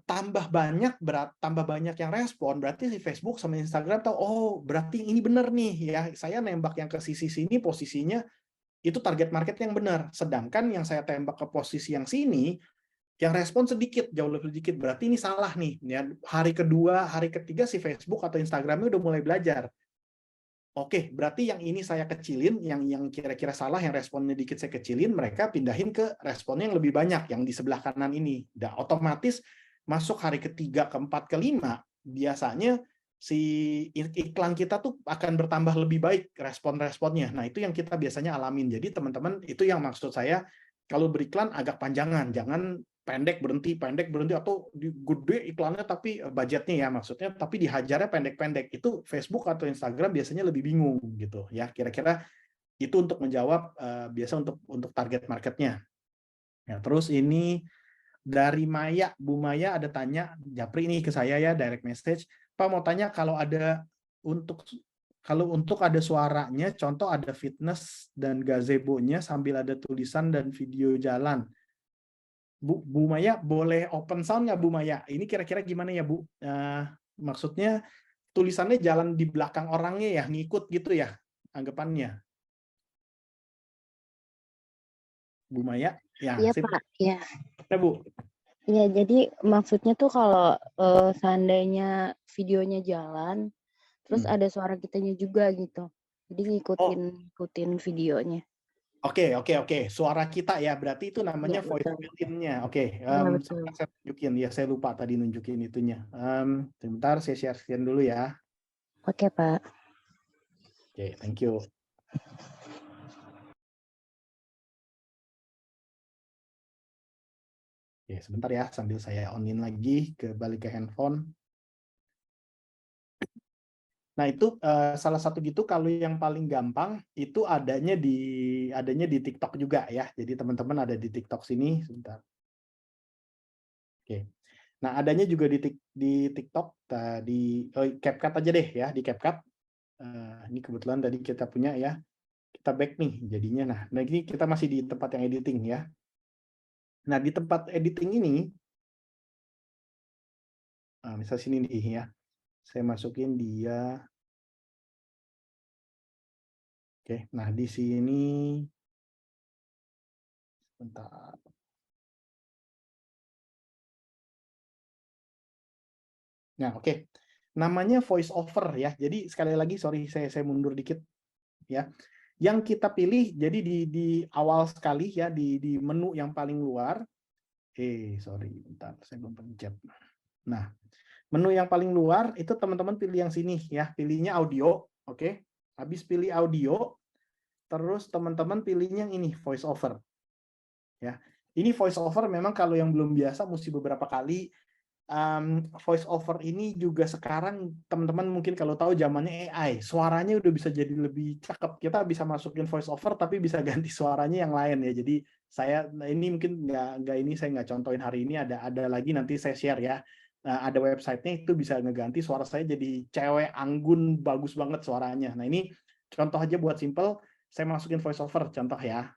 tambah banyak yang respon, berarti si Facebook sama Instagram tahu, oh berarti ini benar nih ya, saya nembak yang ke sisi sini posisinya itu target market yang benar, sedangkan yang saya tembak ke posisi yang sini yang respon sedikit, jauh lebih sedikit, berarti ini salah nih ya. Hari kedua, hari ketiga si Facebook atau Instagramnya udah mulai belajar. Oke, berarti yang ini saya kecilin, yang kira-kira salah, yang responnya dikit saya kecilin, mereka pindahin ke responnya yang lebih banyak, yang di sebelah kanan ini. Dan otomatis masuk hari ketiga, keempat, kelima, biasanya si iklan kita tuh akan bertambah lebih baik respon-responnya. Nah, itu yang kita biasanya alamin. Jadi teman-teman, itu yang maksud saya, kalau beriklan agak panjangan, jangan pendek berhenti, atau gede iklannya tapi budgetnya ya maksudnya, tapi dihajarnya pendek-pendek. Itu Facebook atau Instagram biasanya lebih bingung gitu ya. Kira-kira itu untuk menjawab biasa untuk target marketnya. Ya, terus ini dari Maya, Bu Maya ada tanya, Japri ini ke saya ya, direct message. Pak mau tanya kalau ada untuk Kalau untuk ada suaranya, contoh ada fitness dan gazebo-nya sambil ada tulisan dan video jalan. Bu Maya boleh open sound nggak Bu Maya? Ini kira-kira gimana ya Bu? Maksudnya tulisannya jalan di belakang orangnya ya, ngikut gitu ya anggapannya. Bu Maya? Ya, Iya sip. Pak, ya. Ya Bu. Ya, jadi maksudnya tuh kalau seandainya videonya jalan, terus ada suara kitanya juga gitu. Jadi ngikutin videonya. Oke. Suara kita ya, berarti itu namanya Iya, voice betul. built-in-nya. Oke, Iya, betul. saya tunjukin ya, saya lupa tadi nunjukin itunya. Sebentar, saya share screen dulu ya. Oke, Pak. Oke, thank you. Oke, sebentar ya, sambil saya on-in lagi, balik ke handphone. Nah, itu salah satu gitu, kalau yang paling gampang itu adanya di TikTok juga ya. Jadi teman-teman ada di TikTok sini, sebentar. Oke. Nah, adanya juga di TikTok, di CapCut aja deh ya, di CapCut. Ini kebetulan tadi kita punya ya. Kita back nih jadinya. Nah, ini kita masih di tempat yang editing ya. Nah, di tempat editing ini, misal sini nih ya. Saya masukin dia. Oke, nah di sini bentar. Nah, oke. Namanya voice over ya. Jadi sekali lagi sorry saya mundur dikit ya. Yang kita pilih jadi di awal sekali ya di menu yang paling luar. Sorry, bentar saya belum pencet. Nah, menu yang paling luar itu teman-teman pilih yang sini ya, pilihnya audio, oke. Habis pilih audio, terus teman-teman pilihnya yang ini voice over. Ya. Ini voice over memang kalau yang belum biasa mesti beberapa kali. Voice over ini juga sekarang teman-teman mungkin kalau tahu zamannya AI, suaranya udah bisa jadi lebih cakep. Kita bisa masukin voice over tapi bisa ganti suaranya yang lain ya. Jadi ini mungkin nggak ini saya nggak contohin hari ini, ada lagi nanti saya share ya. Ada websitenya itu bisa ngeganti suara saya jadi cewek anggun bagus banget suaranya. Nah ini contoh aja buat simple, saya masukin voice over contoh ya.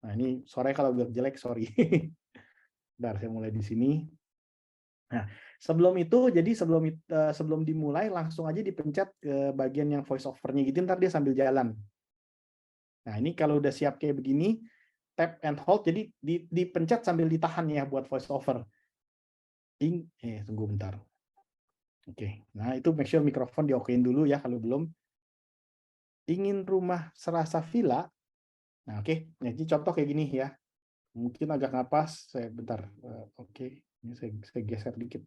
Nah ini suaranya kalau jelek sorry. Bentar saya mulai di sini. Nah, sebelum itu, jadi sebelum dimulai langsung aja dipencet ke bagian yang voice over-nya gitu, ntar dia sambil jalan. Nah, ini kalau udah siap kayak begini, tap and hold, jadi dipencet sambil ditahan ya buat voice over. Tunggu bentar. Oke, nah itu make sure mikrofon diokein dulu ya kalau belum. Ingin rumah serasa villa. Nah, oke. Nah, ini contoh kayak gini ya. Mungkin agak ngapas, saya bentar. Oke, ini saya geser dikit.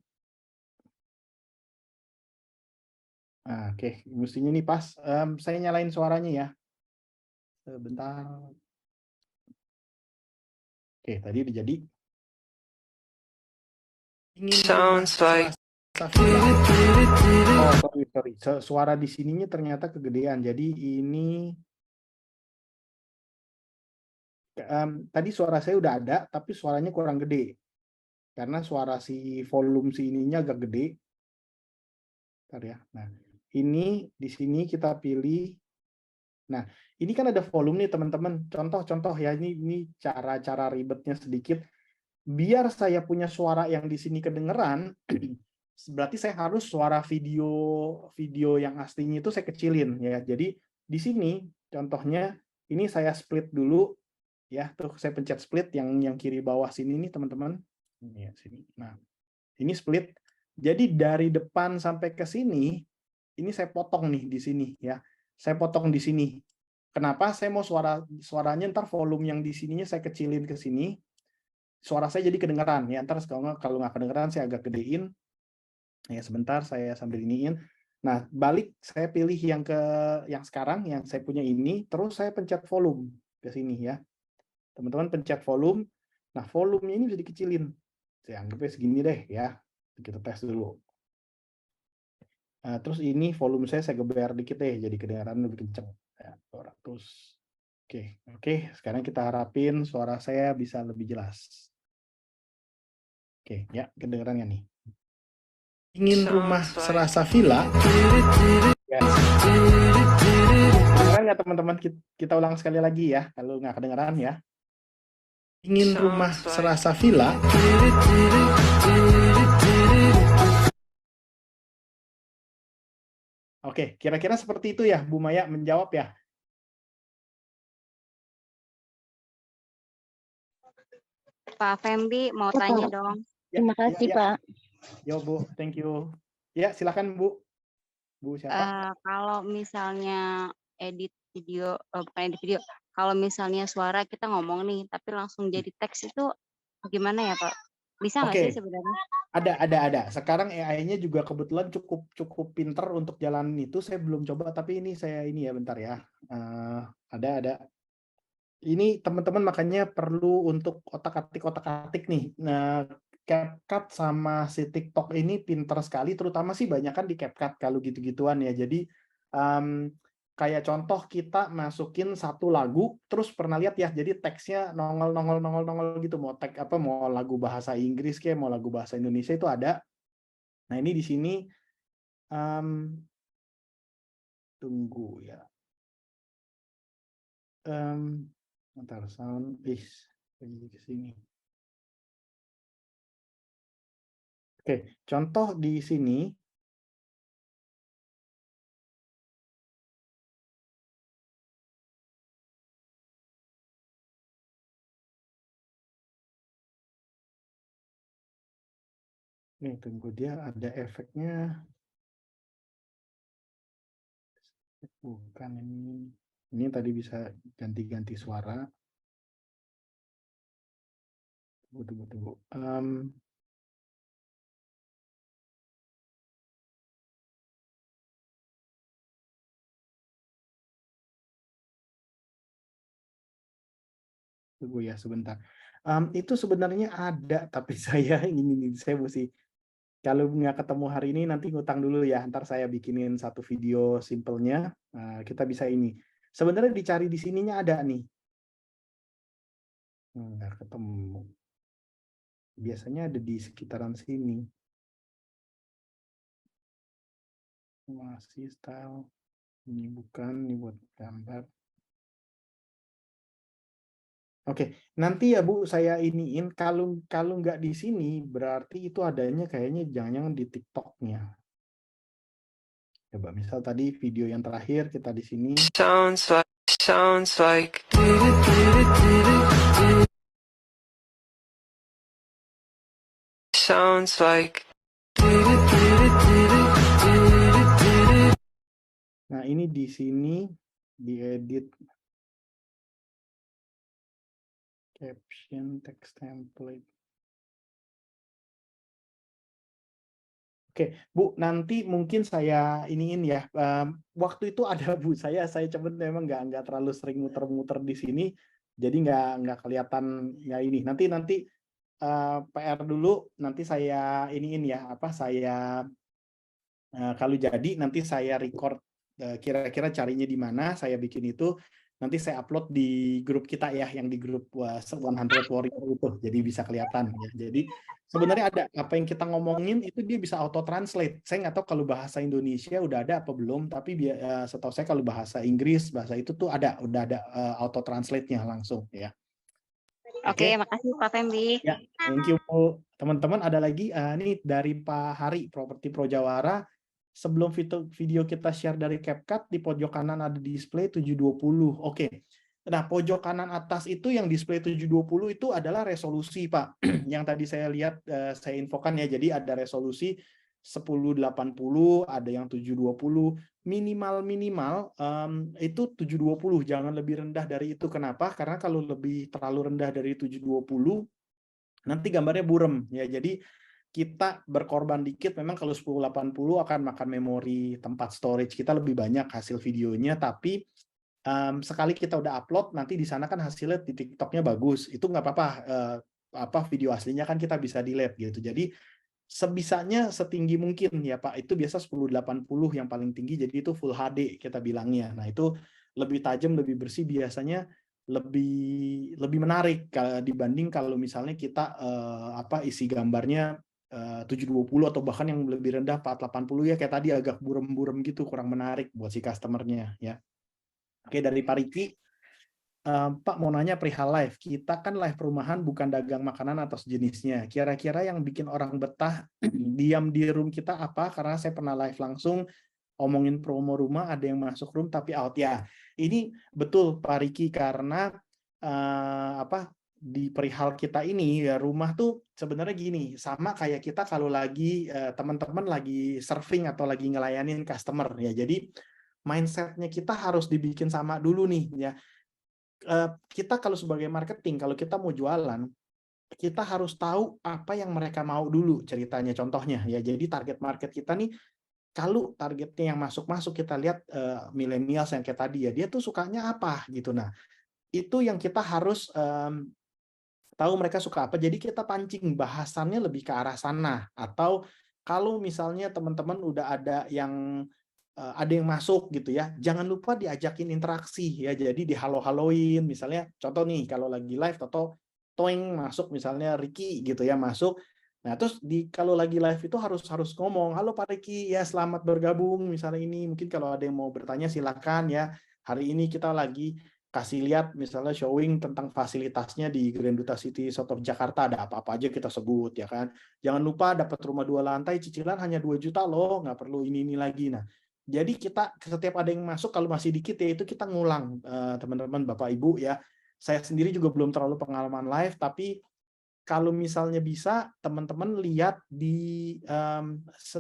Oke, mestinya nih pas. Saya nyalain suaranya ya. Sebentar. Oke, tadi udah jadi. Sounds like. Sorry. Suara di sininya ternyata kegedean. Jadi ini tadi suara saya udah ada, tapi suaranya kurang gede. Karena suara si volume si ininya agak gede. Bentar ya. Nah, ini di sini kita pilih. Nah, ini kan ada volume nih teman-teman. Contoh ya, ini cara ribetnya sedikit. Biar saya punya suara yang di sini kedengeran, berarti saya harus suara video yang aslinya itu saya kecilin ya. Jadi di sini contohnya ini saya split dulu ya. Tuh saya pencet split yang kiri bawah sini nih teman-teman. Ini ya sini. Nah, ini split. Jadi dari depan sampai ke sini ini saya potong nih di sini ya. Saya potong di sini. Kenapa? Saya mau suaranya ntar volume yang di sininya saya kecilin ke sini. Suara saya jadi kedengeran ya. Ntar kalau nggak kedengeran saya agak gedein. Ya sebentar saya sambil iniin. Nah, balik saya pilih yang sekarang yang saya punya ini, terus saya pencet volume ke sini ya. Teman-teman pencet volume. Nah, volumenya ini bisa dikecilin. Saya anggapnya segini deh ya. Kita tes dulu. Nah, terus ini volume saya geber dikit deh, jadi kedengaran lebih kenceng. Ya, 200. Oke. Sekarang kita harapin suara saya bisa lebih jelas. Oke, ya kedengaran ya nih. Ingin rumah serasa villa. Ya. Kedengeran nggak teman-teman? Kita ulang sekali lagi ya, kalau nggak kedengeran ya. Ingin rumah serasa villa. Oke, kira-kira seperti itu ya, Bu Maya menjawab ya. Pak Fembi mau Ya, tanya Pak. dong. Terima kasih, Pak. Yo Bu, thank you. Ya, silakan Bu. Bu siapa? Kalau misalnya edit video, bukan edit video, kalau misalnya suara kita ngomong nih, tapi langsung jadi teks itu gimana ya Pak? Bisa nggak sih Oke, sebenarnya? ada. Sekarang AI-nya juga kebetulan cukup pinter untuk jalanin itu. Saya belum coba, tapi ini ya bentar ya. Ada. Ini teman-teman makanya perlu untuk otak-atik nih. Nah, CapCut sama si TikTok ini pinter sekali, terutama sih banyak kan di CapCut kalau gitu-gituan ya. Jadi kayak contoh kita masukin satu lagu, terus pernah lihat ya, jadi teksnya nongol gitu, mau tag apa, mau lagu bahasa Inggris kayak mau lagu bahasa Indonesia itu ada. Nah ini di sini tunggu ya. Bentar, sound is pergi ke sini. Oke, contoh di sini. Nih, tunggu dia ada efeknya. Bukan ini. Ini tadi bisa ganti-ganti suara. Tunggu. Tunggu ya sebentar. Itu sebenarnya ada, tapi saya mesti, kalau nggak ketemu hari ini nanti ngutang dulu ya. Ntar saya bikinin satu video simpelnya. Kita bisa ini. Sebenarnya dicari di sininya ada nih. Nggak ketemu. Biasanya ada di sekitaran sini. Masih style. Ini bukan, ini buat gambar. Oke, nanti ya Bu, saya iniin. Kalau nggak di sini, berarti itu adanya kayaknya jangan-jangan di TikTok-nya. Coba misal tadi video yang terakhir kita di sini. Nah ini di sini diedit caption text template. Oke, Bu, nanti mungkin saya iniin ya. Waktu itu ada Bu saya coba memang nggak terlalu sering muter-muter di sini, jadi nggak kelihatan ya ini. Nanti PR dulu, nanti saya iniin ya, kalau jadi nanti saya record kira-kira carinya di mana, saya bikin itu, nanti saya upload di grup kita ya, yang di grup 100 Warrior itu, jadi bisa kelihatan ya. Jadi sebenarnya ada apa yang kita ngomongin itu dia bisa auto translate. Saya nggak tahu kalau bahasa Indonesia udah ada apa belum, tapi setahu saya kalau bahasa Inggris, bahasa itu tuh udah ada auto translate-nya langsung ya. Oke, makasih Pak Fembi. Ya, thank you Bu. Teman-teman ada lagi ini dari Pak Hari Properti Projawara. Sebelum video kita share dari CapCut, di pojok kanan ada display 720. Oke. Nah, pojok kanan atas itu yang display 720 itu adalah resolusi, Pak. Yang tadi saya lihat, saya infokan ya. Jadi ada resolusi 1080, ada yang 720. Minimal itu 720. Jangan lebih rendah dari itu. Kenapa? Karena kalau terlalu rendah dari 720, nanti gambarnya burem ya. Jadi kita berkorban dikit, memang kalau 1080 akan makan memori tempat storage kita lebih banyak hasil videonya, tapi sekali kita udah upload, nanti di sana kan hasilnya di TikTok-nya bagus, itu nggak apa-apa, video aslinya kan kita bisa delete gitu. Jadi sebisanya setinggi mungkin ya Pak, itu biasa 1080 yang paling tinggi, jadi itu Full HD kita bilangnya. Nah itu lebih tajam, lebih bersih, biasanya lebih menarik dibanding kalau misalnya kita isi gambarnya 720 atau bahkan yang lebih rendah 480 ya, kayak tadi agak burem-burem gitu, kurang menarik buat si customer-nya ya. Oke, dari Pak Riki, Pak mau nanya perihal live. Kita kan live perumahan bukan dagang makanan atau sejenisnya. Kira-kira yang bikin orang betah diam di room kita apa? Karena saya pernah live langsung omongin promo rumah, ada yang masuk room tapi out ya. Ini betul Pak Riki, karena di perihal kita ini ya, rumah tuh sebenarnya gini, sama kayak kita kalau lagi teman-teman lagi surfing atau lagi ngelayanin customer ya. Jadi mindsetnya kita harus dibikin sama dulu nih ya. Kita kalau sebagai marketing, kalau kita mau jualan, kita harus tahu apa yang mereka mau dulu ceritanya. Contohnya ya, jadi target market kita nih, kalau targetnya yang masuk-masuk kita lihat millennials yang kayak tadi ya, dia tuh sukanya apa gitu. Nah, itu yang kita harus tahu mereka suka apa. Jadi kita pancing bahasannya lebih ke arah sana. Atau kalau misalnya teman-teman udah ada yang masuk gitu ya, jangan lupa diajakin interaksi ya. Jadi di halo-haloin, misalnya contoh nih kalau lagi live atau toeng masuk, misalnya Ricky gitu ya masuk. Nah, terus kalau lagi live itu harus ngomong, halo Pak Ricky ya, selamat bergabung misalnya ini. Mungkin kalau ada yang mau bertanya silakan ya. Hari ini kita lagi kasih lihat misalnya showing tentang fasilitasnya di Grand Duta City South of Jakarta, ada apa-apa aja kita sebut ya kan. Jangan lupa dapat rumah 2 lantai cicilan hanya 2 juta loh, nggak perlu ini lagi. Nah, jadi kita setiap ada yang masuk, kalau masih dikit ya itu kita ngulang, teman-teman Bapak Ibu ya. Saya sendiri juga belum terlalu pengalaman live, tapi kalau misalnya bisa teman-teman lihat di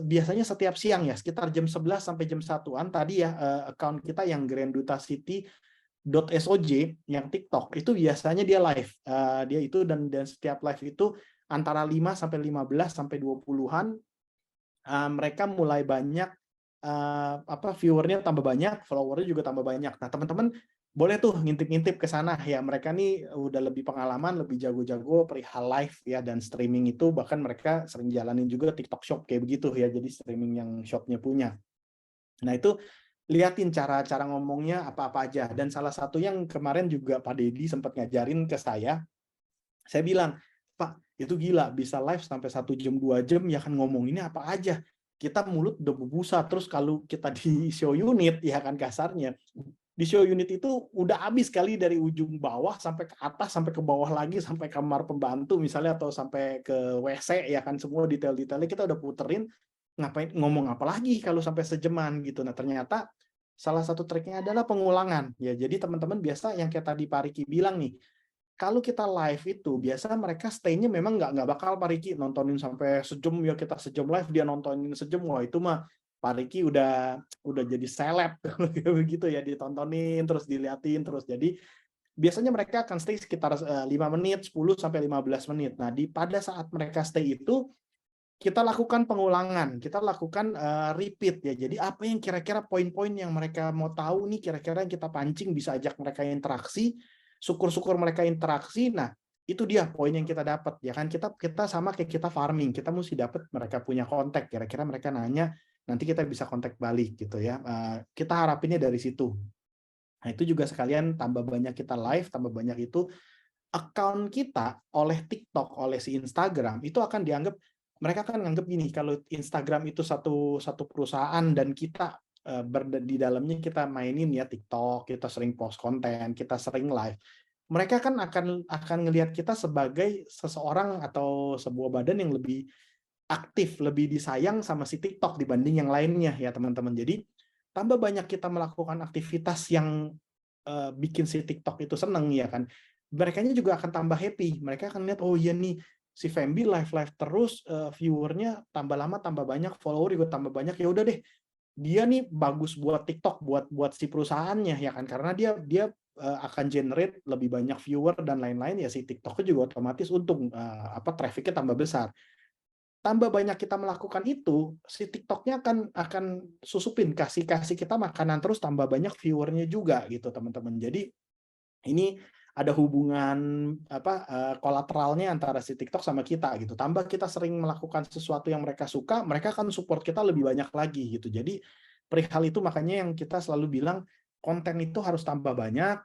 biasanya setiap siang ya, sekitar jam 11 sampai jam 1-an tadi ya, account kita yang Grand Duta City .soj yang TikTok itu biasanya dia live. Dia itu dan setiap live itu antara 5 sampai 15 sampai 20-an mereka mulai banyak viewernya tambah banyak, followernya juga tambah banyak. Nah, teman-teman boleh tuh ngintip-ngintip ke sana ya. Mereka nih udah lebih pengalaman, lebih jago-jago perihal live ya dan streaming itu, bahkan mereka sering jalanin juga TikTok Shop kayak begitu ya. Jadi streaming yang shopnya punya. Nah, itu liatin cara ngomongnya apa-apa aja. Dan salah satu yang kemarin juga Pak Dedi sempat ngajarin ke saya bilang, Pak, itu gila, bisa live sampai 1 jam, 2 jam, ya kan ngomonginnya apa aja. Kita mulut udah berbusa, terus kalau kita di show unit, ya kan kasarnya, di show unit itu udah habis kali dari ujung bawah sampai ke atas, sampai ke bawah lagi, sampai kamar pembantu misalnya, atau sampai ke WC, ya kan semua detail-detailnya kita udah puterin, ngapain ngomong apa lagi kalau sampai sejaman gitu. Nah, ternyata salah satu triknya adalah pengulangan. Ya, jadi teman-teman biasa yang kayak tadi Pak Riki bilang nih, kalau kita live itu biasa mereka stay-nya memang nggak bakal Pak Riki nontonin sampai sejam ya, kita sejam live dia nontonin sejam, wah itu mah Pak Riki udah jadi seleb begitu ya, ditontonin terus diliatin terus. Jadi biasanya mereka akan stay sekitar 5 menit, 10 sampai 15 menit. Nah, pada saat mereka stay itu kita lakukan pengulangan, kita lakukan repeat ya. Jadi apa yang kira-kira poin-poin yang mereka mau tahu nih, kira-kira yang kita pancing bisa ajak mereka interaksi. Syukur-syukur mereka interaksi. Nah, itu dia poin yang kita dapat ya kan. Kita sama kayak kita farming, kita mesti dapat mereka punya kontak, kira-kira mereka nanya, nanti kita bisa kontak balik gitu ya. Kita harapinnya dari situ. Nah, itu juga sekalian tambah banyak kita live, tambah banyak itu account kita oleh TikTok, oleh si Instagram itu akan dianggap, mereka kan nganggap gini, kalau Instagram itu satu perusahaan dan kita di dalamnya kita mainin ya TikTok, kita sering post konten, kita sering live. Mereka kan akan ngelihat kita sebagai seseorang atau sebuah badan yang lebih aktif, lebih disayang sama si TikTok dibanding yang lainnya ya teman-teman. Jadi tambah banyak kita melakukan aktivitas yang bikin si TikTok itu seneng ya kan. Mereka juga akan tambah happy. Mereka akan lihat, oh iya nih si Fembi live terus, viewernya tambah lama tambah banyak, follower juga tambah banyak, ya udah deh dia nih bagus buat TikTok, buat si perusahaannya ya kan, karena dia akan generate lebih banyak viewer dan lain-lain ya, si TikTok juga otomatis untung, trafficnya tambah besar. Tambah banyak kita melakukan itu, si TikToknya akan susupin, kasih kita makanan terus, tambah banyak viewernya juga gitu teman-teman. Jadi ini ada hubungan kolateralnya antara si TikTok sama kita gitu. Tambah kita sering melakukan sesuatu yang mereka suka, mereka akan support kita lebih banyak lagi gitu. Jadi perihal itu makanya yang kita selalu bilang konten itu harus tambah banyak.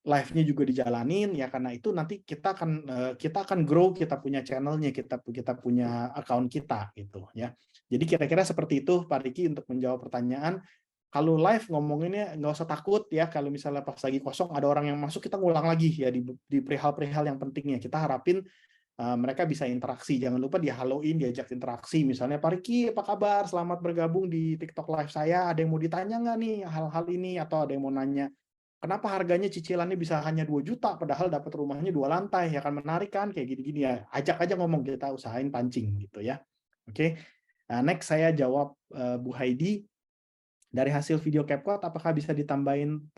live-nya juga dijalanin ya, karena itu nanti kita akan grow, kita punya channelnya, kita punya account kita gitu ya. Jadi kira-kira seperti itu Pak Riki untuk menjawab pertanyaan. Kalau live ngomonginnya nggak usah takut ya, kalau misalnya pas lagi kosong ada orang yang masuk, kita ngulang lagi ya di perihal-perihal yang pentingnya. Kita harapin mereka bisa interaksi. Jangan lupa di haloin, diajak interaksi. Misalnya, Pak Riki, apa kabar? Selamat bergabung di TikTok Live saya. Ada yang mau ditanya nggak nih hal-hal ini? Atau ada yang mau nanya, kenapa harganya cicilannya bisa hanya 2 juta, padahal dapat rumahnya 2 lantai? Ya kan menarik kan? Kayak gini-gini ya. Ajak aja ngomong, kita usahain pancing gitu ya. Oke. Nah, next saya jawab Bu Heidi. Dari hasil video CapCut, apakah bisa ditambahin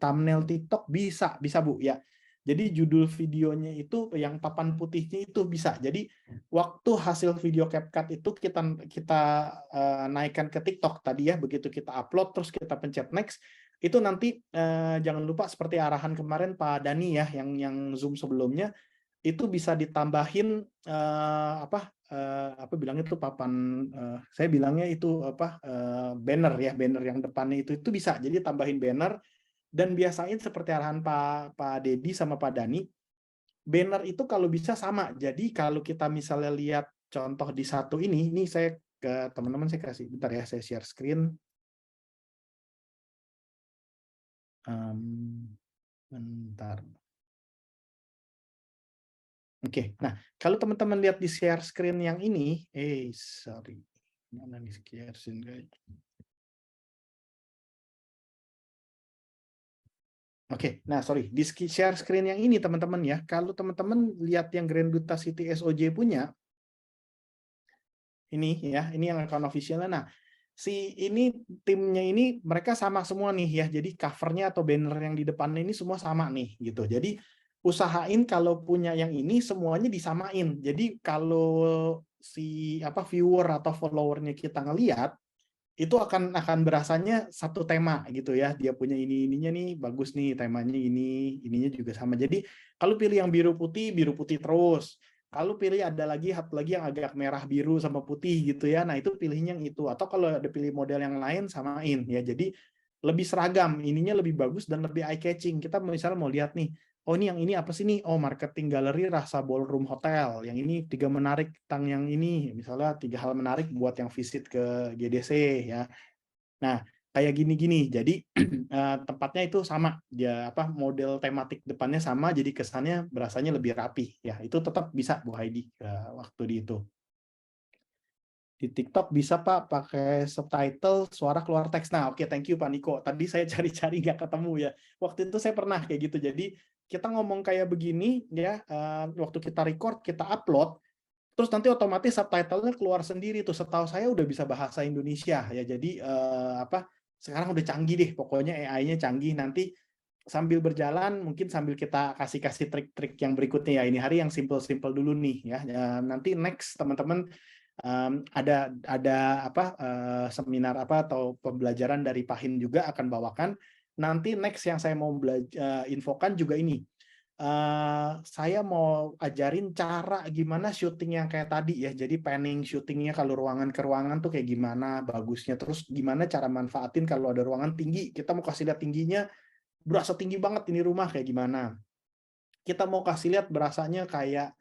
thumbnail TikTok? Bisa Bu ya. Jadi judul videonya itu yang papan putihnya itu bisa. Jadi waktu hasil video CapCut itu kita naikkan ke TikTok tadi ya, begitu kita upload terus kita pencet next, itu nanti jangan lupa seperti arahan kemarin Pak Dani ya, yang Zoom sebelumnya, itu bisa ditambahin apa bilangnya itu papan, saya bilangnya itu banner ya, banner yang depannya itu bisa. Jadi tambahin banner. Dan biasain seperti arahan Pak Dedi sama Pak Dani, banner itu kalau bisa sama. Jadi kalau kita misalnya lihat contoh di satu ini saya ke teman-teman, saya kasih, bentar ya, saya share screen. Bentar. Oke, nah kalau teman-teman lihat di share screen yang ini, sorry, mana nih share screen guys? Oke, nah sorry, di share screen yang ini teman-teman ya, kalau teman-teman lihat yang Grand Duta City SOJ punya, ini ya, ini yang account officialnya. Nah, ini timnya ini mereka sama semua nih ya, jadi covernya atau banner yang di depannya ini semua sama nih gitu. Jadi usahain kalau punya yang ini semuanya disamain. Jadi kalau viewer atau followernya kita ngelihat, itu akan berasanya satu tema gitu ya. Dia punya ininya nih bagus nih, temanya ininya juga sama. Jadi kalau pilih yang biru putih terus. Kalau pilih ada lagi yang agak merah biru sama putih gitu ya. Nah, itu pilihnya yang itu. Atau kalau ada pilih model yang lain samain ya. Jadi lebih seragam, ininya lebih bagus dan lebih eye catching. Kita misalnya mau lihat nih, oh ini yang ini apa sih nih? Oh, marketing galeri rasa ballroom hotel. Yang ini 3 menarik tentang yang ini. Misalnya 3 hal menarik buat yang visit ke GDC ya. Nah, kayak gini-gini. Jadi tempatnya itu sama. Dia model tematik depannya sama, jadi kesannya berasanya lebih rapi ya. Itu tetap bisa Bu Heidi waktu di itu. Di TikTok bisa Pak pakai subtitle suara keluar teks. Nah, oke, thank you Pak Niko. Tadi saya cari-cari nggak ketemu ya. Waktu itu saya pernah kayak gitu. Jadi kita ngomong kayak begini ya, waktu kita record, kita upload, terus nanti otomatis subtitle-nya keluar sendiri tuh. Setahu saya udah bisa bahasa Indonesia ya. Jadi sekarang udah canggih deh. Pokoknya AI-nya canggih. Nanti sambil berjalan, mungkin sambil kita kasih trik-trik yang berikutnya ya. Ini hari yang simple-simple dulu nih ya. Nanti next teman-teman ada seminar atau pembelajaran dari Pak Hin juga akan bawakan. Nanti next yang saya mau infokan juga ini. Saya mau ajarin cara gimana syuting yang kayak tadi ya. Jadi panning syutingnya kalau ruangan ke ruangan tuh kayak gimana bagusnya. Terus gimana cara manfaatin kalau ada ruangan tinggi. Kita mau kasih lihat tingginya, berasa tinggi banget ini rumah kayak gimana. Kita mau kasih lihat berasanya kayak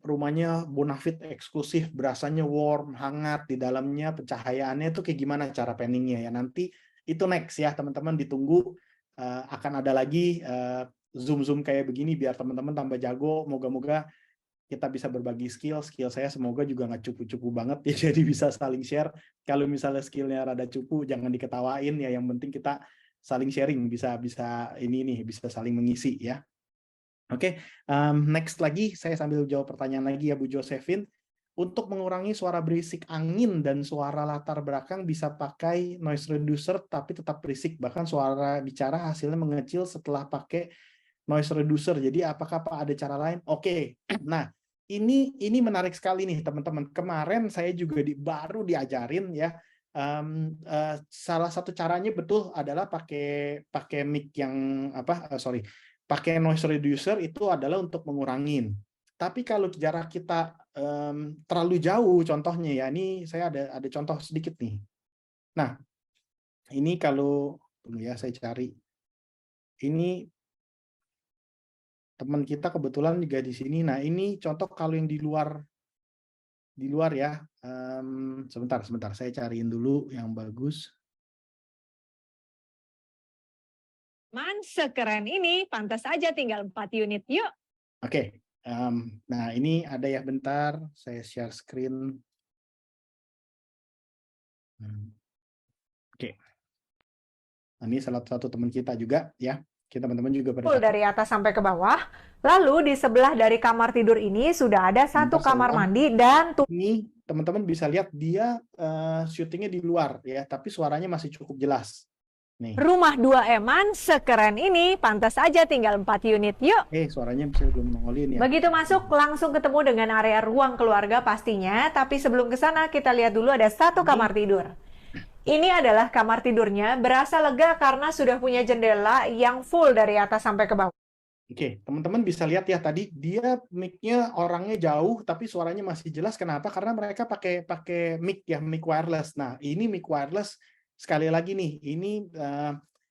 rumahnya bonafit eksklusif, berasanya warm, hangat, di dalamnya pencahayaannya itu kayak gimana cara panningnya ya. Nanti itu next ya teman-teman, ditunggu. Akan ada lagi zoom kayak begini biar teman-teman tambah jago. Moga-moga kita bisa berbagi skill saya semoga juga nggak cupu-cupu banget ya, jadi bisa saling share. Kalau misalnya skillnya rada cupu jangan diketawain ya, yang penting kita saling sharing, bisa ini nih, bisa saling mengisi ya. Oke, next lagi saya sambil jawab pertanyaan lagi ya Bu Josephine. Untuk mengurangi suara berisik angin dan suara latar belakang bisa pakai noise reducer tapi tetap berisik, bahkan suara bicara hasilnya mengecil setelah pakai noise reducer. Jadi apakah Pak ada cara lain? Oke. Nah, ini menarik sekali nih teman-teman. Kemarin saya juga baru diajarin ya. Salah satu caranya betul adalah pakai mic yang pakai noise reducer itu adalah untuk mengurangin. Tapi kalau jarak kita terlalu jauh, contohnya ya, ini saya ada contoh sedikit nih. Nah, ini kalau tunggu ya, saya cari. Ini teman kita kebetulan juga di sini. Nah, ini contoh kalau yang di luar ya. Sebentar, saya cariin dulu yang bagus. Sekeren ini, pantas aja tinggal 4 unit, yuk. Oke, nah ini ada ya, bentar, saya share screen. Oke, ini salah satu teman kita juga ya. Kita teman-teman juga pada Full dari atas sampai ke bawah. Lalu di sebelah dari kamar tidur ini sudah ada satu kamar mandi dan ini teman-teman bisa lihat dia syutingnya di luar ya, tapi suaranya masih cukup jelas. Nih. Rumah 2 eman sekeren ini, pantas aja tinggal 4 unit, yuk. Suaranya bisa belum nongolin ya. Begitu masuk langsung ketemu dengan area ruang keluarga pastinya, tapi sebelum ke sana kita lihat dulu ada satu kamar tidur. Ini adalah kamar tidurnya, berasa lega karena sudah punya jendela yang full dari atas sampai ke bawah. Oke, teman-teman bisa lihat ya tadi dia mic-nya orangnya jauh tapi suaranya masih jelas. Kenapa? Karena mereka pakai mic ya, mic wireless. Nah, ini mic wireless sekali lagi nih, ini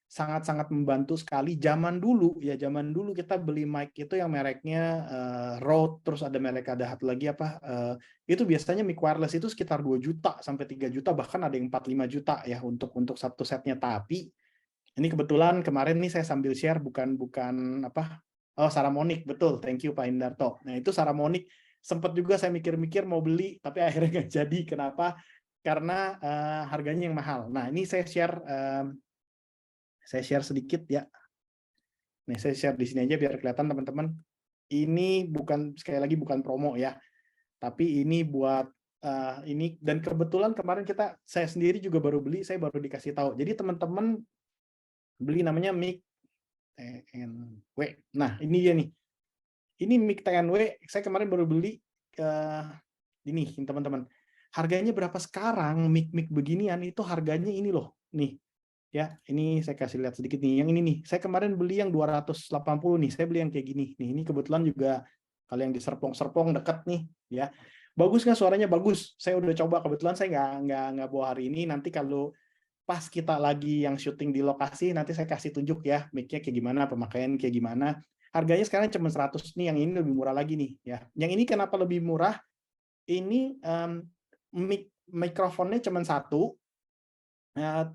sangat-sangat membantu sekali. Zaman dulu kita beli mic itu yang mereknya Rode, terus ada satu lagi apa? Itu biasanya mic wireless itu sekitar 2 juta sampai 3 juta, bahkan ada yang 4-5 juta ya untuk satu setnya. Tapi ini kebetulan kemarin nih saya sambil share bukan apa? Oh, Saramonic, betul. Thank you Pak Indarto. Nah, itu Saramonic. Sempat juga saya mikir-mikir mau beli, tapi akhirnya nggak jadi. Kenapa? Karena harganya yang mahal. Nah, ini saya share sedikit ya. Nih, saya share di sini aja biar kelihatan teman-teman. Ini sekali lagi bukan promo ya. Tapi ini buat ini, dan kebetulan kemarin saya sendiri juga baru beli, saya baru dikasih tahu. Jadi teman-teman beli namanya mic TNW. Nah, ini dia nih. Ini mic TNW, saya kemarin baru beli ini teman-teman. Harganya berapa sekarang? Mic beginian itu harganya ini loh. Nih. Ya, ini saya kasih lihat sedikit nih. Yang ini nih, saya kemarin beli yang 280 nih. Saya beli yang kayak gini. Nih, ini kebetulan juga kalau yang di Serpong dekat nih, ya. Bagus nggak suaranya? Bagus. Saya udah coba, kebetulan saya nggak bawa hari ini. Nanti kalau pas kita lagi yang syuting di lokasi, nanti saya kasih tunjuk ya, mic-nya kayak gimana, pemakaian kayak gimana. Harganya sekarang cuma 100 nih, yang ini lebih murah lagi nih ya. Yang ini kenapa lebih murah? Ini mikrofonnya cuma satu,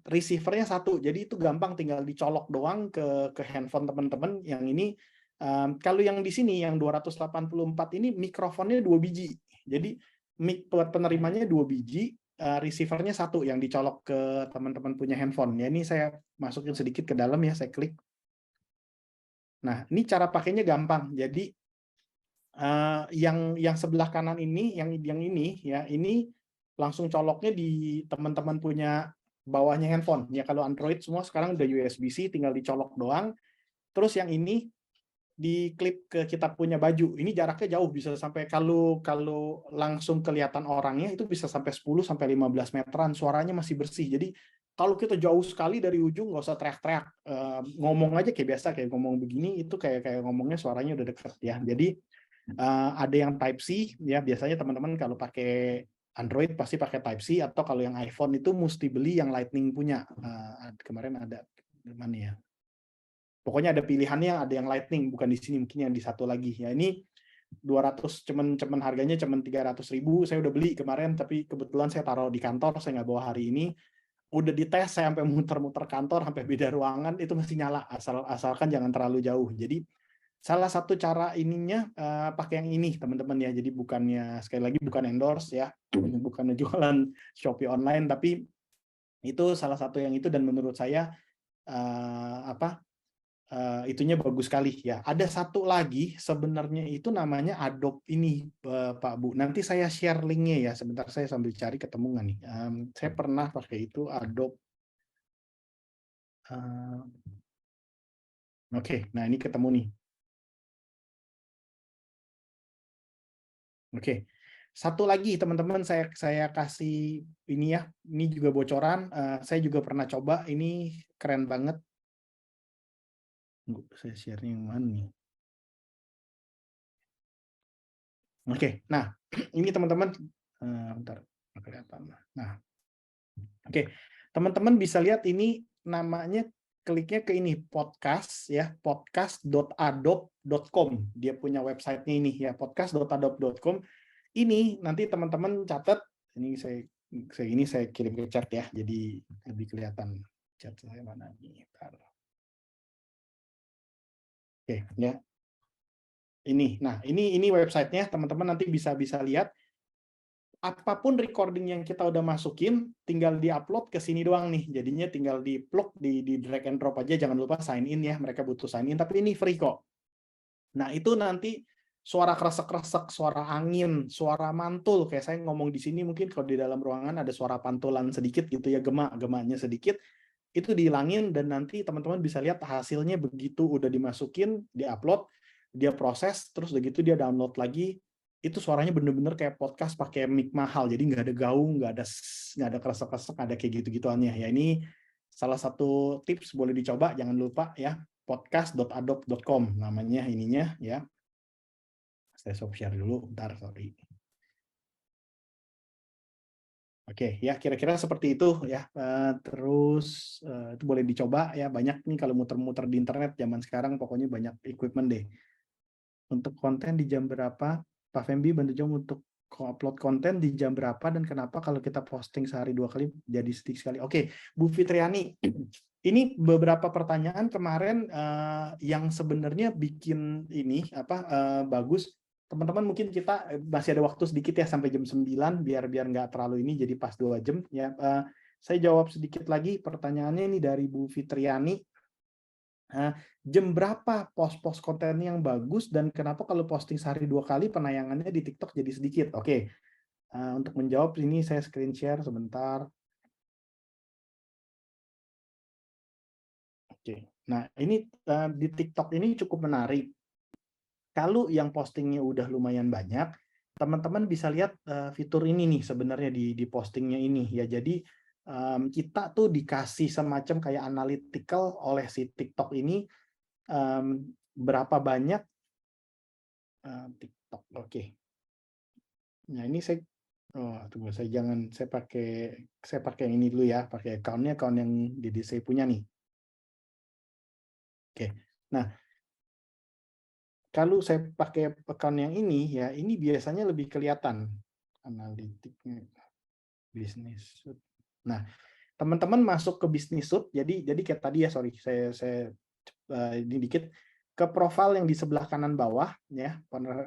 receivernya satu, jadi itu gampang, tinggal dicolok doang ke handphone teman-teman. Yang ini kalau yang di sini yang 284 ini mikrofonnya 2 biji, jadi mic penerimanya 2 biji, receivernya satu yang dicolok ke teman-teman punya handphone. Ya, ini saya masukin sedikit ke dalam ya, saya klik. Nah, ini cara pakainya gampang. Jadi yang sebelah kanan ini, yang ini ya, ini langsung coloknya di teman-teman punya bawahnya handphone. Ya, kalau Android semua sekarang udah USB-C, tinggal dicolok doang. Terus yang ini diklip ke kita punya baju. Ini jaraknya jauh, bisa sampai kalau langsung kelihatan orangnya itu bisa sampai 10 sampai 15 meteran. Suaranya masih bersih. Jadi kalau kita jauh sekali dari ujung nggak usah teriak-teriak. Ngomong aja kayak biasa, kayak ngomong begini, itu kayak ngomongnya suaranya udah deket ya. Jadi ada yang Type C ya, biasanya teman-teman kalau pakai Android pasti pakai Type C, atau kalau yang iPhone itu mesti beli yang Lightning punya. Kemarin ada mana ya? Pokoknya ada pilihannya, ada yang Lightning, bukan di sini, mungkin yang di satu lagi. Ya, ini 200, cuman harganya cuman 300.000. Saya udah beli kemarin, tapi kebetulan saya taruh di kantor, saya nggak bawa hari ini. Udah dites, saya sampai muter-muter kantor, sampai beda ruangan, itu masih nyala, asalkan jangan terlalu jauh. Jadi salah satu cara ininya pakai yang ini teman-teman ya. Jadi bukannya, sekali lagi bukan endorse ya, bukan jualan Shopee online, tapi itu salah satu yang itu, dan menurut saya itunya bagus sekali ya. Ada satu lagi sebenarnya itu namanya Adobe ini Pak Bu. Nanti saya share linknya ya. Sebentar saya sambil cari, ketemu nggak nih. Saya pernah pakai itu Adobe. Oke, nah ini ketemu nih. Oke, satu lagi teman-teman, saya kasih ini ya, ini juga bocoran, saya juga pernah coba, ini keren banget. Saya share-nya yang mana nih? Oke, nah ini teman-teman, bentar, kelihatan. Nah, oke, teman-teman bisa lihat ini namanya kliknya ke ini podcast ya, podcast.adobe.com. Dia punya websitenya ini ya, podcast.adobe.com. Ini nanti teman-teman catat. Ini saya kirim ke chat ya, jadi lebih kelihatan chat saya mana nih. Oke ya. Nah ini websitenya, teman-teman nanti bisa lihat. Apapun recording yang kita udah masukin, tinggal di-upload ke sini doang nih. Jadinya tinggal di-plug, di drag and drop aja. Jangan lupa sign in ya. Mereka butuh sign in, tapi ini free kok. Nah, itu nanti suara kresek-kresek, suara angin, suara mantul. Kayak saya ngomong di sini, mungkin kalau di dalam ruangan ada suara pantulan sedikit gitu ya, gemaknya sedikit. Itu dihilangin dan nanti teman-teman bisa lihat hasilnya begitu udah dimasukin, di-upload, dia proses, terus begitu dia download lagi. Itu suaranya bener-bener kayak podcast pakai mic mahal, jadi nggak ada gaung, nggak ada kresek-kresek, ada kayak gitu-gituannya ya. Ini salah satu tips, boleh dicoba, jangan lupa ya, podcast.adobe.com namanya ininya ya. Saya share dulu, bentar, sorry. Oke ya, kira-kira seperti itu ya. Terus itu boleh dicoba ya, banyak nih kalau muter-muter di internet zaman sekarang, pokoknya banyak equipment deh. Untuk konten di jam berapa? Pak Fembi bantu jawab untuk upload konten di jam berapa dan kenapa kalau kita posting sehari 2 kali jadi sedikit sekali. Oke, Bu Fitriani, ini beberapa pertanyaan kemarin yang sebenarnya bikin ini bagus. Teman-teman mungkin kita masih ada waktu sedikit ya sampai jam 9 biar nggak terlalu ini jadi pas 2 jam ya. Saya jawab sedikit lagi pertanyaannya ini dari Bu Fitriani. Jam berapa post konten yang bagus dan kenapa kalau posting sehari 2 kali penayangannya di TikTok jadi sedikit? Oke, untuk menjawab ini saya screen share sebentar. Oke, nah ini di TikTok ini cukup menarik. Kalau yang postingnya udah lumayan banyak, teman-teman bisa lihat fitur ini nih sebenarnya di postingnya ini ya. Jadi kita tuh dikasih semacam kayak analytical oleh si TikTok ini berapa banyak TikTok. Oke. Nah, ini saya tunggu, saya pakai yang ini dulu ya, pakai account yang saya punya nih. Oke. Nah, kalau saya pakai account yang ini ya, ini biasanya lebih kelihatan analitiknya bisnis. Nah, teman-teman masuk ke bisnis suite, jadi kayak tadi ya, sorry, saya ini dikit ke profil yang di sebelah kanan bawah ya,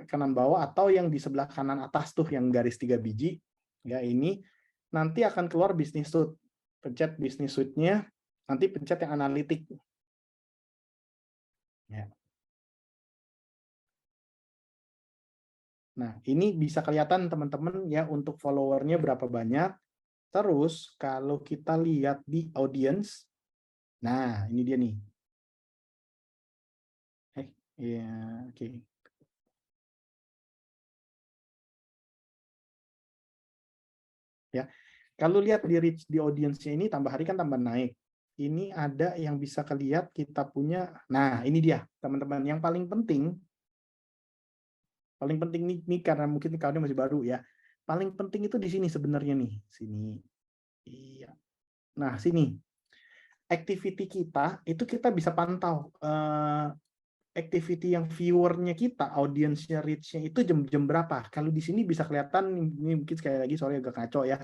kanan bawah atau yang di sebelah kanan atas tuh yang garis 3 biji ya, ini nanti akan keluar bisnis suite. Pencet bisnis suite-nya, nanti pencet yang analitik. Ya. Nah, ini bisa kelihatan teman-teman ya untuk followernya berapa banyak. Terus kalau kita lihat di audience, nah ini dia nih. Ya, oke. Ya, kalau lihat di reach di audience-nya ini tambah hari kan tambah naik. Ini ada yang bisa kelihat kita punya. Nah, ini dia teman-teman. Yang paling penting nih karena mungkin kalian masih baru ya. Paling penting itu di sini sebenarnya nih, sini. Iya. Nah, sini. Activity kita itu kita bisa pantau activity yang viewernya kita, audiensnya, reach-nya itu jam berapa. Kalau di sini bisa kelihatan, ini mungkin sekali lagi sorry agak kacau ya,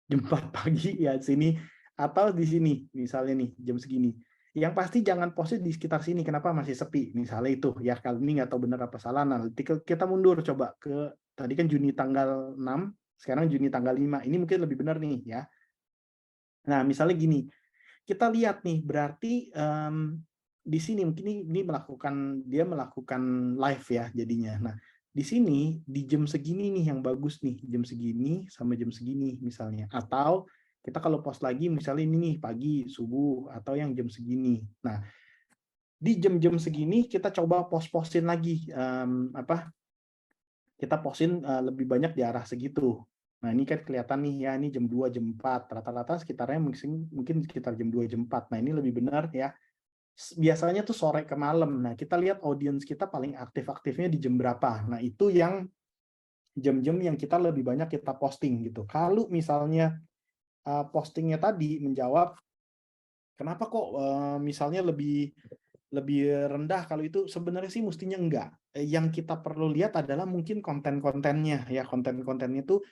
jam 4 pagi ya sini, atau di sini misalnya nih jam segini. Yang pasti jangan postnya di sekitar sini, kenapa masih sepi misalnya itu ya. Kalau ini nggak tahu benar apa salah, nah kita mundur coba ke tadi kan Juni tanggal 6, sekarang Juni tanggal 5, ini mungkin lebih benar nih ya. Nah misalnya gini, kita lihat nih berarti di sini mungkin ini dia melakukan live ya jadinya. Nah, di sini di jam segini nih yang bagus nih, jam segini sama jam segini misalnya. Atau kita kalau post lagi misalnya ini nih pagi, subuh atau yang jam segini. Nah, di jam-jam segini kita coba postin lagi kita postin lebih banyak di arah segitu. Nah, ini kan kelihatan nih ya, ini jam 2, jam 4. Rata-rata sekitarnya mungkin sekitar jam 2, jam 4. Nah, ini lebih benar ya. Biasanya tuh sore ke malam. Nah, kita lihat audiens kita paling aktif-aktifnya di jam berapa. Nah, itu yang jam-jam yang kita lebih banyak kita posting gitu. Kalau misalnya postingnya tadi menjawab kenapa kok misalnya lebih rendah kalau itu? Sebenarnya sih mestinya enggak. Yang kita perlu lihat adalah mungkin konten-kontennya ya, konten-kontennya itu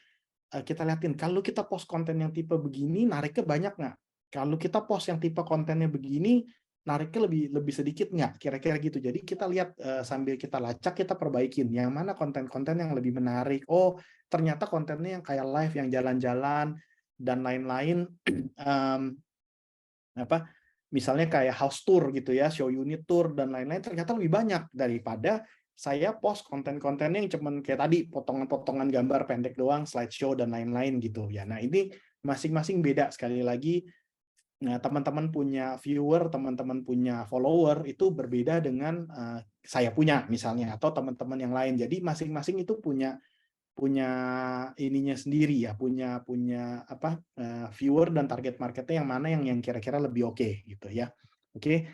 kita liatin. Kalau kita post konten yang tipe begini, nariknya banyak nggak? Kalau kita post yang tipe kontennya begini, nariknya lebih sedikit nggak? Kira-kira gitu. Jadi kita lihat sambil kita lacak, kita perbaikin. Yang mana konten-konten yang lebih menarik. Oh, ternyata kontennya yang kayak live, yang jalan-jalan dan lain-lain. Misalnya kayak house tour gitu ya, show unit tour dan lain-lain, ternyata lebih banyak daripada saya post konten-kontennya yang cuman kayak tadi potongan-potongan gambar pendek doang, slideshow dan lain-lain gitu ya. Nah, ini masing-masing beda. Sekali lagi, nah, teman-teman punya viewer, teman-teman punya follower itu berbeda dengan saya punya misalnya, atau teman-teman yang lain. Jadi masing-masing itu punya ininya sendiri ya, punya viewer dan target marketnya yang mana yang kira-kira lebih oke gitu ya. Oke.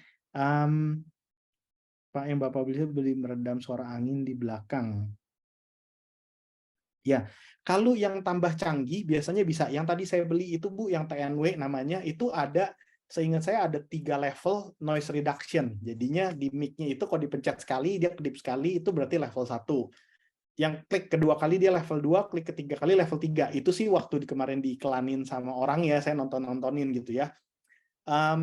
Pak, yang Bapak beli meredam suara angin di belakang. Ya, kalau yang tambah canggih biasanya bisa. Yang tadi saya beli itu Bu, yang TNW namanya, itu ada, seingat saya ada 3 level noise reduction. Jadinya di mic-nya itu kalau dipencet sekali, dia kedip sekali, itu berarti level 1. Yang klik kedua kali dia level 2, klik ketiga kali level 3. Itu sih waktu kemarin diiklanin sama orang ya, saya nontonin gitu ya.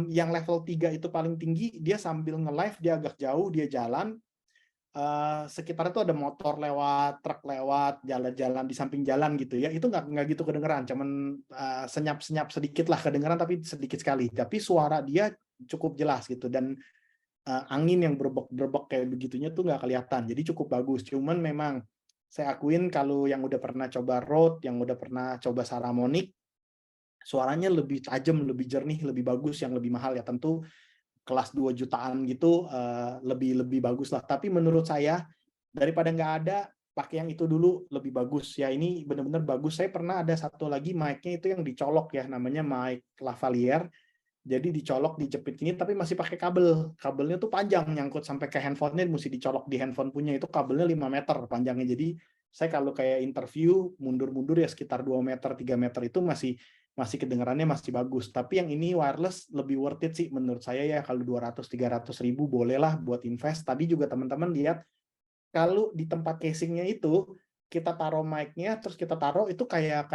Yang level 3 itu paling tinggi, dia sambil nge-live, dia agak jauh, dia jalan, sekitar itu ada motor lewat, truk lewat, jalan-jalan di samping jalan gitu ya. Itu nggak gitu kedengeran, cuman senyap-senyap sedikit lah kedengeran, tapi sedikit sekali. Tapi suara dia cukup jelas gitu, dan angin yang berbek kayak begitunya tuh nggak kelihatan. Jadi cukup bagus. Cuman memang saya akuin kalau yang udah pernah coba Rode, yang udah pernah coba Saramonic, suaranya lebih tajam, lebih jernih, lebih bagus. Yang lebih mahal ya tentu kelas 2 jutaan gitu, lebih bagus lah. Tapi menurut saya daripada nggak ada, pakai yang itu dulu lebih bagus ya. Ini benar-benar bagus. Saya pernah ada satu lagi mic-nya itu yang dicolok ya, namanya mic lavalier. Jadi dicolok, dijepit gini, tapi masih pakai kabel. Kabelnya tuh panjang, nyangkut sampai ke handphonenya, mesti dicolok di handphone punya. Itu kabelnya 5 meter panjangnya. Jadi saya kalau kayak interview, mundur-mundur ya sekitar 2 meter, 3 meter itu masih kedengarannya masih bagus. Tapi yang ini wireless lebih worth it sih menurut saya ya. Kalau 200-300 ribu bolehlah buat invest. Tadi juga teman-teman lihat, kalau di tempat casingnya itu, kita taruh mic-nya, terus kita taruh itu kayak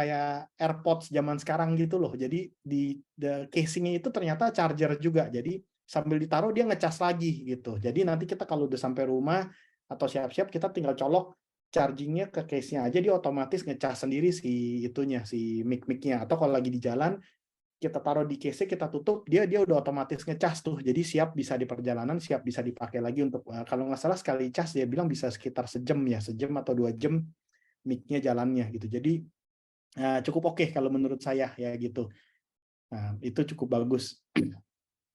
AirPods zaman sekarang gitu loh. Jadi di casing-nya itu ternyata charger juga. Jadi sambil ditaruh dia ngecas lagi gitu. Jadi nanti kita kalau udah sampai rumah atau siap-siap, kita tinggal colok charging-nya ke case-nya aja, dia otomatis ngecas sendiri si mic-nya. Atau kalau lagi di jalan, kita taruh di case, kita tutup, dia udah otomatis ngecas tuh. Jadi siap bisa di perjalanan, siap bisa dipakai lagi untuk, kalau nggak salah sekali cas dia bilang bisa sekitar sejam atau 2 jam mic-nya jalannya gitu. Jadi cukup oke kalau menurut saya ya gitu. Nah, itu cukup bagus.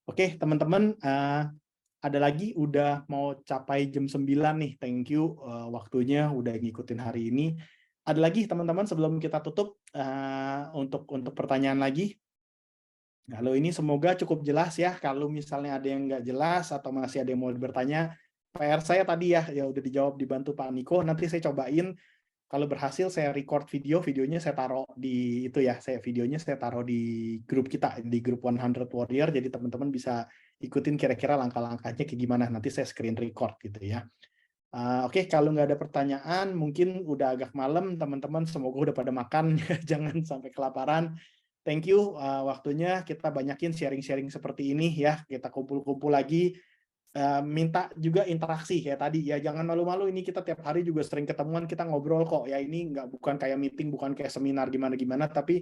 Oke, teman-teman, ada lagi, udah mau capai jam 9 nih. Thank you waktunya udah ngikutin hari ini. Ada lagi teman-teman sebelum kita tutup untuk pertanyaan lagi. Kalau ini semoga cukup jelas ya. Kalau misalnya ada yang nggak jelas atau masih ada yang mau bertanya, PR saya tadi ya udah dijawab, dibantu Pak Niko. Nanti saya cobain. Kalau berhasil saya record videonya saya taruh di itu ya, videonya saya taruh di grup kita, di grup 100 Warrior, jadi teman-teman bisa ikutin kira-kira langkah-langkahnya kayak gimana, nanti saya screen record gitu ya. Oke, kalau nggak ada pertanyaan, mungkin udah agak malam, teman-teman semoga udah pada makan, jangan sampai kelaparan. Thank you waktunya, kita banyakin sharing-sharing seperti ini ya, kita kumpul-kumpul lagi. Minta juga interaksi kayak tadi ya, jangan malu-malu, ini kita tiap hari juga sering ketemuan, kita ngobrol kok ya, ini bukan kayak meeting, bukan kayak seminar gimana-gimana, tapi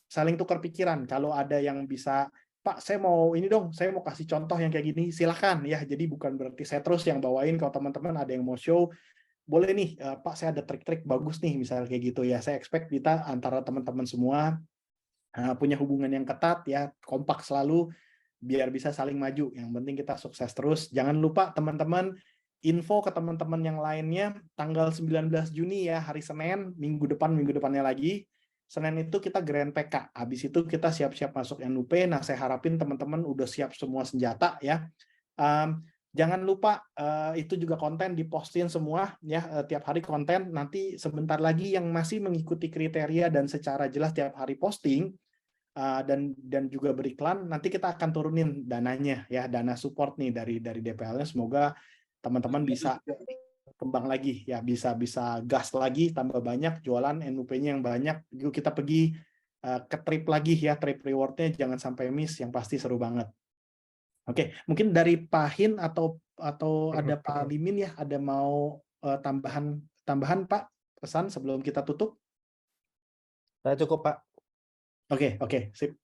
saling tukar pikiran. Kalau ada yang bisa, Pak saya mau ini dong, saya mau kasih contoh yang kayak gini, silahkan ya. Jadi bukan berarti saya terus yang bawain. Kalau teman-teman ada yang mau show, boleh nih Pak saya ada trik-trik bagus nih misalnya kayak gitu ya. Saya expect kita antara teman-teman semua punya hubungan yang ketat ya, kompak selalu, biar bisa saling maju. Yang penting kita sukses terus. Jangan lupa teman-teman, info ke teman-teman yang lainnya, tanggal 19 Juni ya, hari Senin, minggu depannya lagi. Senin itu kita Grand PK. Habis itu kita siap-siap masuk NUP. Nah, saya harapin teman-teman udah siap semua senjata ya. Jangan lupa itu juga konten dipostin semua ya, tiap hari konten. Nanti sebentar lagi yang masih mengikuti kriteria dan secara jelas tiap hari posting, dan juga beriklan, nanti kita akan turunin dananya ya, dana support nih dari DPL-nya. Semoga teman-teman bisa kembang lagi ya, bisa gas lagi, tambah banyak jualan, NUP-nya yang banyak. Yuk kita pergi ke trip lagi ya, trip reward-nya jangan sampai miss, yang pasti seru banget. Oke, mungkin dari Pak Hin atau ada Pak Limin ya, ada mau tambahan Pak, pesan sebelum kita tutup? Saya cukup, Pak. Oke, sip.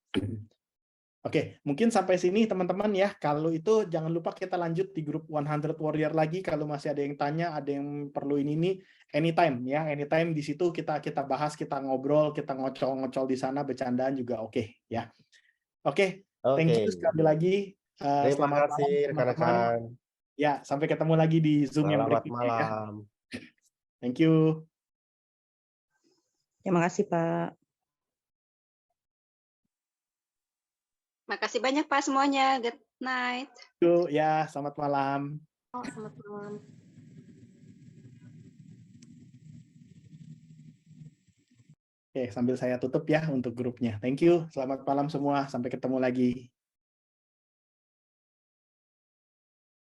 Oke, mungkin sampai sini teman-teman ya. Kalau itu jangan lupa kita lanjut di grup 100 Warrior lagi. Kalau masih ada yang tanya, ada yang perlu ini anytime ya. Anytime di situ kita bahas, kita ngobrol, kita ngocol-ngocol di sana, bercandaan juga oke ya. Oke, thank you sekali lagi. Terima Selamat kasih malam teman-teman. rekan-rekan. Ya, sampai ketemu lagi di Zoom yang Selamat berikutnya ya. malam. Thank you. Terima kasih, Pak. Makasih banyak Pak semuanya. Good night. Yuk, ya, selamat malam. Oh, selamat malam. Oke, sambil saya tutup ya untuk grupnya. Thank you. Selamat malam semua. Sampai ketemu lagi.